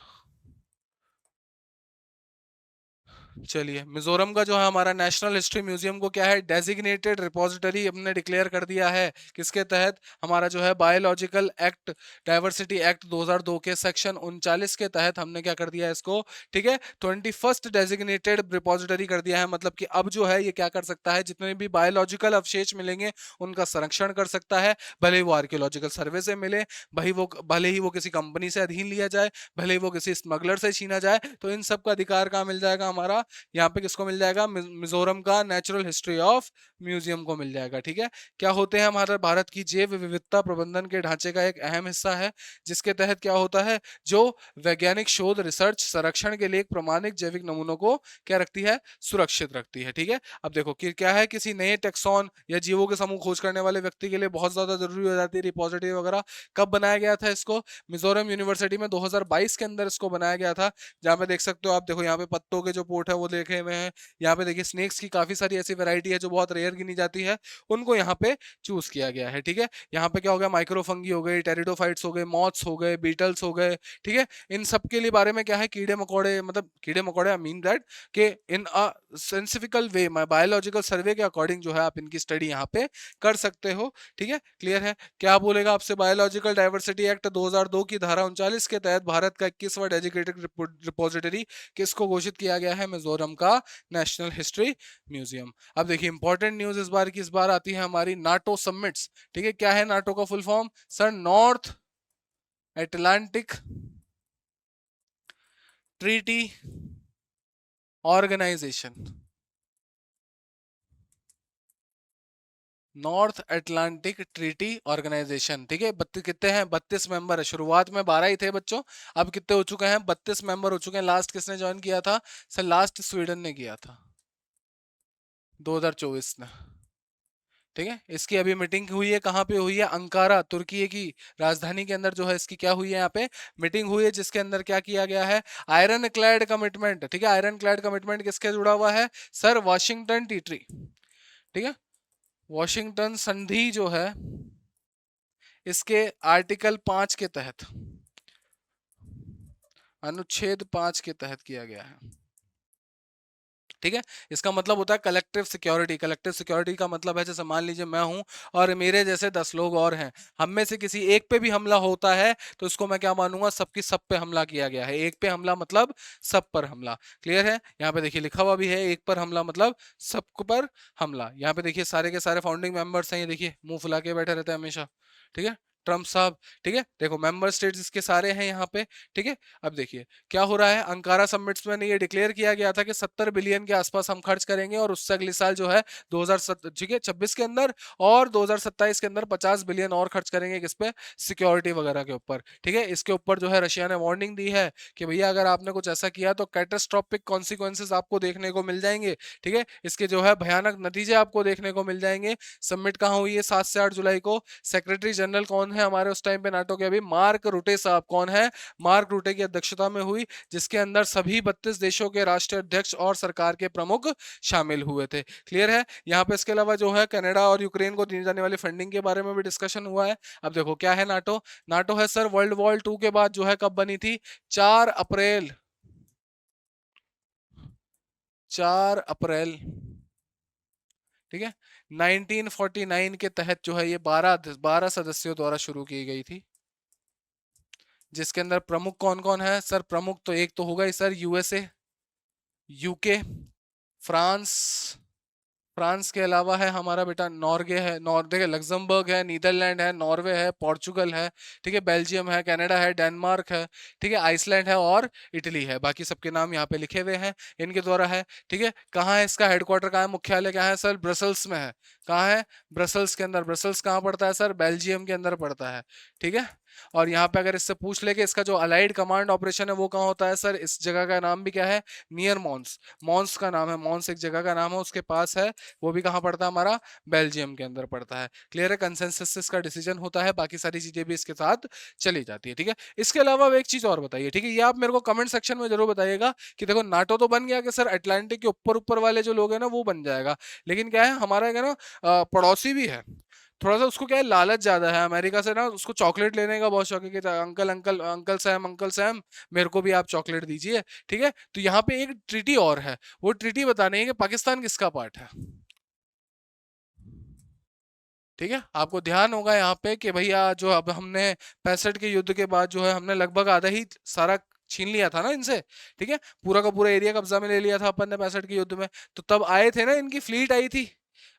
चलिए मिजोरम का जो है हमारा नेशनल हिस्ट्री म्यूजियम को क्या है, डेजिग्नेटेड रिपोजिटरी हमने डिक्लेयर कर दिया है, किसके तहत, हमारा जो है बायोलॉजिकल एक्ट, डाइवर्सिटी एक्ट 2002 के सेक्शन 39 के तहत हमने क्या कर दिया है इसको, ठीक है, 21st डेजिग्नेटेड रिपोजिटरी कर दिया है। मतलब कि अब जो है ये क्या कर सकता है, जितने भी बायोलॉजिकल अवशेष मिलेंगे उनका संरक्षण कर सकता है, भले ही वो आर्कियोलॉजिकल सर्वे से मिले, भले ही वो किसी कंपनी से अधीन लिया जाए, भले ही वो किसी स्मगलर से छीना जाए, तो इन सब का अधिकार कहाँ मिल जाएगा हमारा, यहाँ पे किसको मिल जाएगा, मिजोरम का नेचुरल हिस्ट्री ऑफ म्यूजियम को मिल जाएगा, ठीक है। क्या होते हैं हमारे भारत की जैव विविधता प्रबंधन के ढांचे का एक अहम हिस्सा है, जिसके तहत क्या होता है, जो वैज्ञानिक शोध रिसर्च संरक्षण के लिए प्रमाणित जैविक नमूनों को क्या रखती है, सुरक्षित रखती है, ठीक है। अब देखो कि क्या है, किसी नए टेक्सॉन या जीवों के समूह खोज करने वाले व्यक्ति के लिए बहुत ज्यादा जरूरी हो जाती है रिपोजिटरी वगैरह। कब बनाया गया था इसको, मिजोरम यूनिवर्सिटी में 2022 के अंदर इसको बनाया गया था, जहां पे देख सकते हो आप, देखो यहाँ पे पत्तों के जो पोर्ट है वो देखे हुए हैं, यहाँ पे देखिए स्नेक्स की काफी सारी ऐसी वैरायटी है जो बहुत रेयर गिनी जाती है, उनको यहाँ पे चूज किया गया है, ठीक है। यहाँ पे क्या हो गया, माइक्रोफंगी हो गए, टेरिडोफाइट्स हो गए, मॉथ्स हो गए, बीटल्स हो गए, ठीक है। इन सब के लिए बारे में क्या है, कीड़े मकोड़े, मतलब कीड़े मकोड़े, आई मीन दैट कि इन अ सेंसिफिकल वे, बायोलॉजिकल सर्वे के अकॉर्डिंग जो है आप इनकी स्टडी यहाँ पे कर सकते हो, ठीक है। क्लियर है, क्या बोलेगा आपसे, बायोलॉजिकल डाइवर्सिटी एक्ट 2002 की धारा 39 के तहत भारत का 21वां डेजिग्नेटेड रिपोजिटरी किसको घोषित किया गया है, मिजोरम का नेशनल हिस्ट्री म्यूजियम। अब देखिए इंपॉर्टेंट न्यूज इस बार की, इस बार आती है हमारी नाटो समिट्स, ठीक है। क्या है नाटो का full form, sir North Atlantic Treaty Organization, North Atlantic Treaty Organization, ठीक है। 32 कितने हैं, 32 मेंबर है, शुरुआत में 12 ही थे बच्चों, अब कितने हो चुके हैं, 32 मेंबर हो चुके हैं। लास्ट किसने ज्वाइन किया था, सर लास्ट स्वीडन ने किया था 2024 में, ठीक है। इसकी अभी मीटिंग हुई है, कहाँ पे हुई है, अंकारा तुर्की की राजधानी के अंदर जो है इसकी क्या हुई है, यहाँ पे मीटिंग हुई है, जिसके अंदर क्या किया गया है, आयरन क्लैड कमिटमेंट, ठीक है। आयरन क्लैड कमिटमेंट किसके जुड़ा हुआ है, सर वॉशिंगटन टीट्री, ठीक है। वॉशिंगटन संधि जो है इसके आर्टिकल 5 के तहत, अनुच्छेद 5 के तहत किया गया है, ठीक है, इसका मतलब होता है कलेक्टिव सिक्योरिटी। कलेक्टिव सिक्योरिटी का मतलब है, जैसे मान लीजिए मैं हूं और मेरे जैसे 10 लोग और हैं, हम में से किसी एक पे भी हमला होता है तो इसको मैं क्या मानूंगा, सबकी सब पे हमला किया गया है। एक पे हमला मतलब सब पर हमला। क्लियर है? यहाँ पे देखिए लिखा हुआ भी है, एक पर हमला मतलब सब पर हमला। यहाँ पे देखिए सारे के सारे फाउंडिंग मेंबर्स हैं, ये देखिए मुंह फुला के बैठे रहते हैं हमेशा। ठीक है, ट्रम्प साहब। ठीक है, देखो मेंबर स्टेट्स इसके सारे हैं यहाँ पे। ठीक है, अब देखिए क्या हो रहा है, अंकारा समिट्स में ये डिक्लेयर किया गया था कि 70 बिलियन के आसपास हम खर्च करेंगे और उससे अगले साल जो है 2007, ठीक है, 26 के अंदर और 2027 के अंदर 50 बिलियन और खर्च करेंगे किस पे, सिक्योरिटी वगैरह के ऊपर। ठीक है, इसके ऊपर जो है रशिया ने वार्निंग दी है कि भैया अगर आपने कुछ ऐसा किया तो कैटास्ट्रोफिक कॉन्सिक्वेंसेस आपको देखने को मिल जाएंगे। ठीक है, इसके जो है भयानक नतीजे आपको देखने को मिल जाएंगे। समिट कहाँ हुई है, 7 से 8 जुलाई को। सेक्रेटरी जनरल कौन है हमारे उस टाइम पे नाटो के, अभी मार्क रूटे साहब। कौन है? मार्क रूटे की अध्यक्षता में हुई, जिसके अंदर सभी 32 देशों के राष्ट्रीय अध्यक्ष और सरकार के प्रमुख शामिल हुए थे। क्लियर है? यहाँ पे इसके अलावा जो है कनाडा और यूक्रेन को दी जाने वाली फंडिंग के बारे में भी डिस्कशन हुआ है। अब देखो क्या है नाटो। नाटो है सर वर्ल्ड वॉर 2 के बाद जो है कब बनी थी, 4 अप्रैल, 4 अप्रैल, ठीक है, 1949 के तहत जो है ये 12 सदस्यों द्वारा शुरू की गई थी। जिसके अंदर प्रमुख कौन कौन है सर? प्रमुख तो एक तो होगा ही sir, USA, UK, France, France के अलावा है हमारा बेटा नॉर्वे है, देखिए लग्जमबर्ग है, नीदरलैंड है, नॉर्वे है, पोर्चुगल है, ठीक है, बेल्जियम है, कनाडा है, डेनमार्क है, ठीक है, आइसलैंड है और इटली है। बाकी सबके नाम यहाँ पे लिखे हुए हैं इनके द्वारा है। ठीक है, कहाँ है इसका हेडक्वार्टर, कहाँ है, मुख्यालय कहाँ है सर? ब्रसल्स में है। कहाँ है? ब्रसल्स के अंदर। ब्रसल्स कहाँ पड़ता है सर? बेल्जियम के अंदर पड़ता है। ठीक है, और यहाँ पे अगर इससे पूछ ले कि इसका जो अलाइड कमांड ऑपरेशन है वो कहाँ होता है सर, इस जगह का नाम भी क्या है? Near Mons. मॉन्स का नाम है, मॉन्स एक जगह का नाम है, उसके पास है। वो भी कहाँ पड़ता है हमारा? बेल्जियम के अंदर पड़ता है। क्लियर है? कंसेंसस से इसका डिसीजन होता है, बाकी सारी चीजें भी इसके साथ चली जाती है। ठीक है, इसके अलावा एक चीज और बताइए, ठीक है, ये आप मेरे को कमेंट सेक्शन में जरूर बताइएगा कि देखो नाटो तो बन गया कि सर अटलांटिक के ऊपर ऊपर वाले जो लोग हैं ना वो बन जाएगा, लेकिन क्या है हमारा क्या ना पड़ोसी भी है। थोड़ा सा उसको क्या है, लालच ज्यादा है अमेरिका से ना, उसको चॉकलेट लेने का बहुत शौक है कि uncle uncle uncle Sam, uncle Sam मेरे को भी आप चॉकलेट दीजिए। ठीक है, तो यहाँ पे एक ट्रीटी और है, वो ट्रीटी बताने है कि पाकिस्तान किसका पार्ट है। ठीक है, आपको ध्यान होगा यहाँ पे कि भैया जो अब हमने 65 के युद्ध के बाद जो है हमने लगभग आधा ही सारा छीन लिया था ना इनसे। ठीक है, पूरा का पूरा एरिया कब्जा में ले लिया था अपन ने 65 के युद्ध में। तो तब आए थे ना, इनकी फ्लीट आई थी,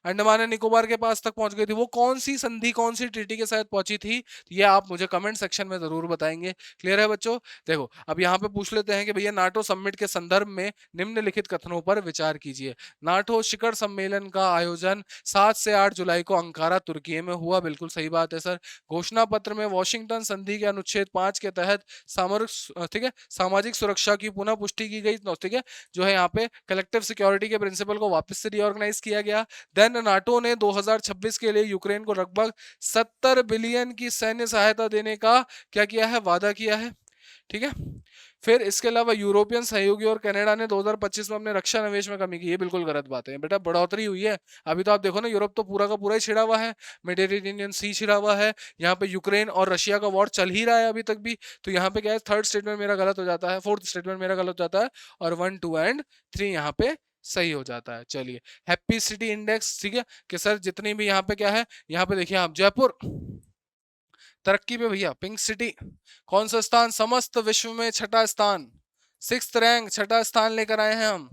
अंडमान एंड निकोबार के पास तक पहुंच गई थी। वो कौन सी संधि, कौन सी ट्रीटी के साथ पहुंची थी, ये आप मुझे कमेंट सेक्शन में जरूर बताएंगे। क्लियर है बच्चों? देखो अब यहाँ पे पूछ लेते हैं कि भैया नाटो समिट के संदर्भ में निम्नलिखित कथनों पर विचार कीजिए। नाटो शिखर सम्मेलन का आयोजन 7 से 8 जुलाई को अंकारा तुर्की में हुआ। बिल्कुल सही बात है सर। घोषणा पत्र में वॉशिंगटन संधि के अनुच्छेद 5 के तहत सामरिक, ठीक है, सामाजिक सुरक्षा की पुनः पुष्टि की गई। ठीक है, जो है यहाँ पे कलेक्टिव सिक्योरिटी के प्रिंसिपल को वापस से रीऑर्गेनाइज किया गया। देन नाटो ने 2026 के लिए यूक्रेन को लगभग 70 बिलियन की सैन्य सहायता देने का क्या किया है, वादा किया है। ठीक है, फिर इसके अलावा यूरोपियन सहयोगी और कनाडा ने 2025 में अपने रक्षा निवेश में कमी की। ये बिल्कुल गलत बात है बेटा, बढ़ोतरी हुई है। अभी तो आप देखो ना, यूरोप तो पूरा का पूरा ही छिड़ा हुआ है, मेडिटेरेनियन सी छिड़ा हुआ है। यहाँ पे यूक्रेन और रशिया का वॉर चल ही रहा है अभी तक भी। तो यहाँ पे क्या है, थर्ड स्टेटमेंट मेरा गलत हो जाता है, फोर्थ स्टेटमेंट मेरा गलत हो जाता है, और 1 2 एंड 3 यहाँ पे सही हो जाता है। चलिए, हैप्पी सिटी इंडेक्स, ठीक है, कि सर जितनी भी यहाँ पे क्या है, यहाँ पे देखिए आप जयपुर तरक्की पे भैया, पिंक सिटी कौन सा स्थान, समस्त विश्व में छठा स्थान, 6th रैंक, छठा स्थान लेकर आए हैं हम।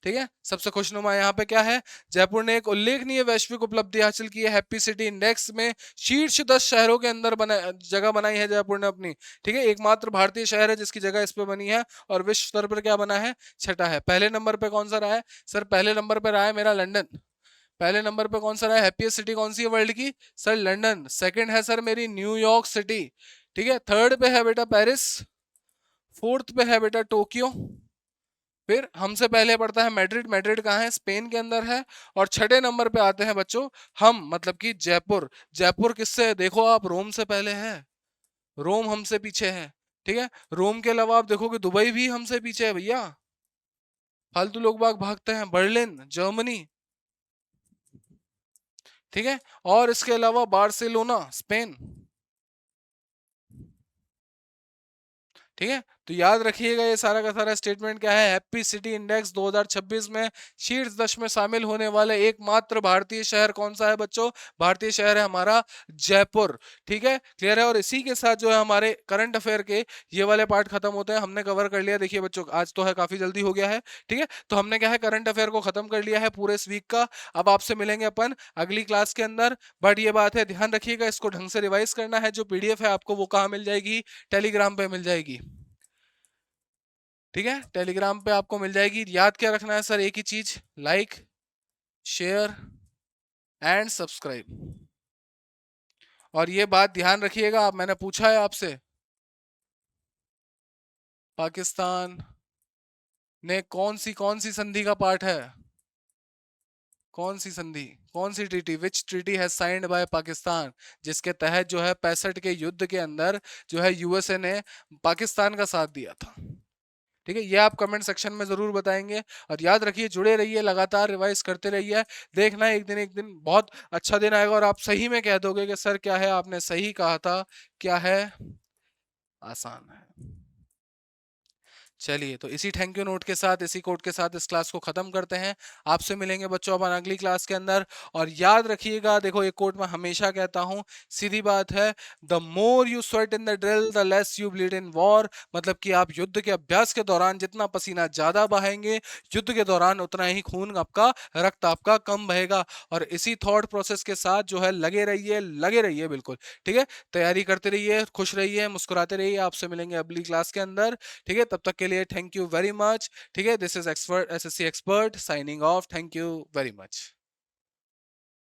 ठीक है, सबसे खुशनुमा यहाँ पे क्या है, जयपुर ने एक उल्लेखनीय वैश्विक उपलब्धि हासिल की है। हैप्पी सिटी इंडेक्स में शीर्ष 10 शहरों के अंदर जगह बनाई है जयपुर ने अपनी। ठीक है, एकमात्र भारतीय शहर है जिसकी जगह इस पे बनी है, और विश्व स्तर पर क्या बना है, छठा है। पहले नंबर पे कौन सा रहा है सर? पहले नंबर पे रहा है मेरा लंदन। पहले नंबर पे कौन सा रहा है, हैप्पीएस्ट सिटी कौन सी है वर्ल्ड की? Sir London. सेकंड है सर मेरी न्यूयॉर्क सिटी। ठीक है, थर्ड पे है बेटा पेरिस, फोर्थ पे है बेटा टोक्यो, फिर हमसे पहले पड़ता है मैड्रिड। मैड्रिड कहाँ है? स्पेन के अंदर है। और छठे नंबर पे आते हैं बच्चों हम, मतलब कि जयपुर। जयपुर किससे, देखो आप, रोम से पहले है, रोम हमसे पीछे है। ठीक है, रोम के अलावा आप देखोगे दुबई भी हमसे पीछे है भैया, फालतू लोग बाग भागते हैं, बर्लिन जर्मनी। ठीक है, और इसके अलावा बार्सिलोना स्पेन। ठीक है, तो याद रखिएगा ये सारा का सारा स्टेटमेंट क्या है, हैप्पी सिटी इंडेक्स 2026 में शीर्ष 10 में शामिल होने वाले एकमात्र भारतीय शहर कौन सा है बच्चों? भारतीय शहर है हमारा जयपुर। ठीक है, क्लियर है। और इसी के साथ जो है हमारे करंट अफेयर के ये वाले पार्ट खत्म होते हैं, हमने कवर कर लिया। देखिए बच्चों आज तो है काफी जल्दी हो गया है, ठीक है। तो हमने क्या है करंट अफेयर को खत्म कर लिया है पूरे इस वीक का। अब आपसे मिलेंगे अपन अगली क्लास के अंदर। बट ये बात है ध्यान रखिएगा, इसको ढंग से रिवाइज करना है। जो पीडीएफ है आपको वो कहाँ मिल जाएगी? टेलीग्राम पे मिल जाएगी। ठीक है, टेलीग्राम पे आपको मिल जाएगी। याद क्या रखना है सर? एक ही चीज, लाइक शेयर एंड सब्सक्राइब। और ये बात ध्यान रखिएगा, आप मैंने पूछा है आपसे, पाकिस्तान ने कौन सी संधि का पार्ट है? कौन सी संधि, कौन सी ट्रीटी, विच ट्रीटी है साइंड बाय पाकिस्तान, जिसके तहत जो है 65 के युद्ध के अंदर जो है यूएसए ने पाकिस्तान का साथ दिया था। ठीक है, ये आप कमेंट सेक्शन में जरूर बताएंगे। और याद रखिए, जुड़े रहिए, लगातार रिवाइज करते रहिए। देखना एक दिन बहुत अच्छा दिन आएगा और आप सही में कह दोगे कि सर क्या है आपने सही कहा था, क्या है आसान है। चलिए, तो इसी थैंक यू नोट के साथ, इसी कोड के साथ इस क्लास को खत्म करते हैं। आपसे मिलेंगे बच्चों अपन अगली क्लास के अंदर। और याद रखिएगा, देखो एक कोड मैं हमेशा कहता हूं, सीधी बात है, the more you sweat in the drill the less you bleed in war. मतलब कि आप युद्ध के अभ्यास के दौरान जितना पसीना ज्यादा बहाएंगे, युद्ध के दौरान उतना ही खून आपका, रक्त आपका कम बहेगा। और इसी थॉट प्रोसेस के साथ जो है लगे रहिए बिल्कुल। ठीक है, तैयारी करते रहिए, खुश रहिए, मुस्कुराते रहिए। आपसे मिलेंगे अगली क्लास के अंदर। ठीक है, तब तक के लिए थैंक यू वेरी मच। ठीक है, this is expert SSC expert signing off. Thank you very much.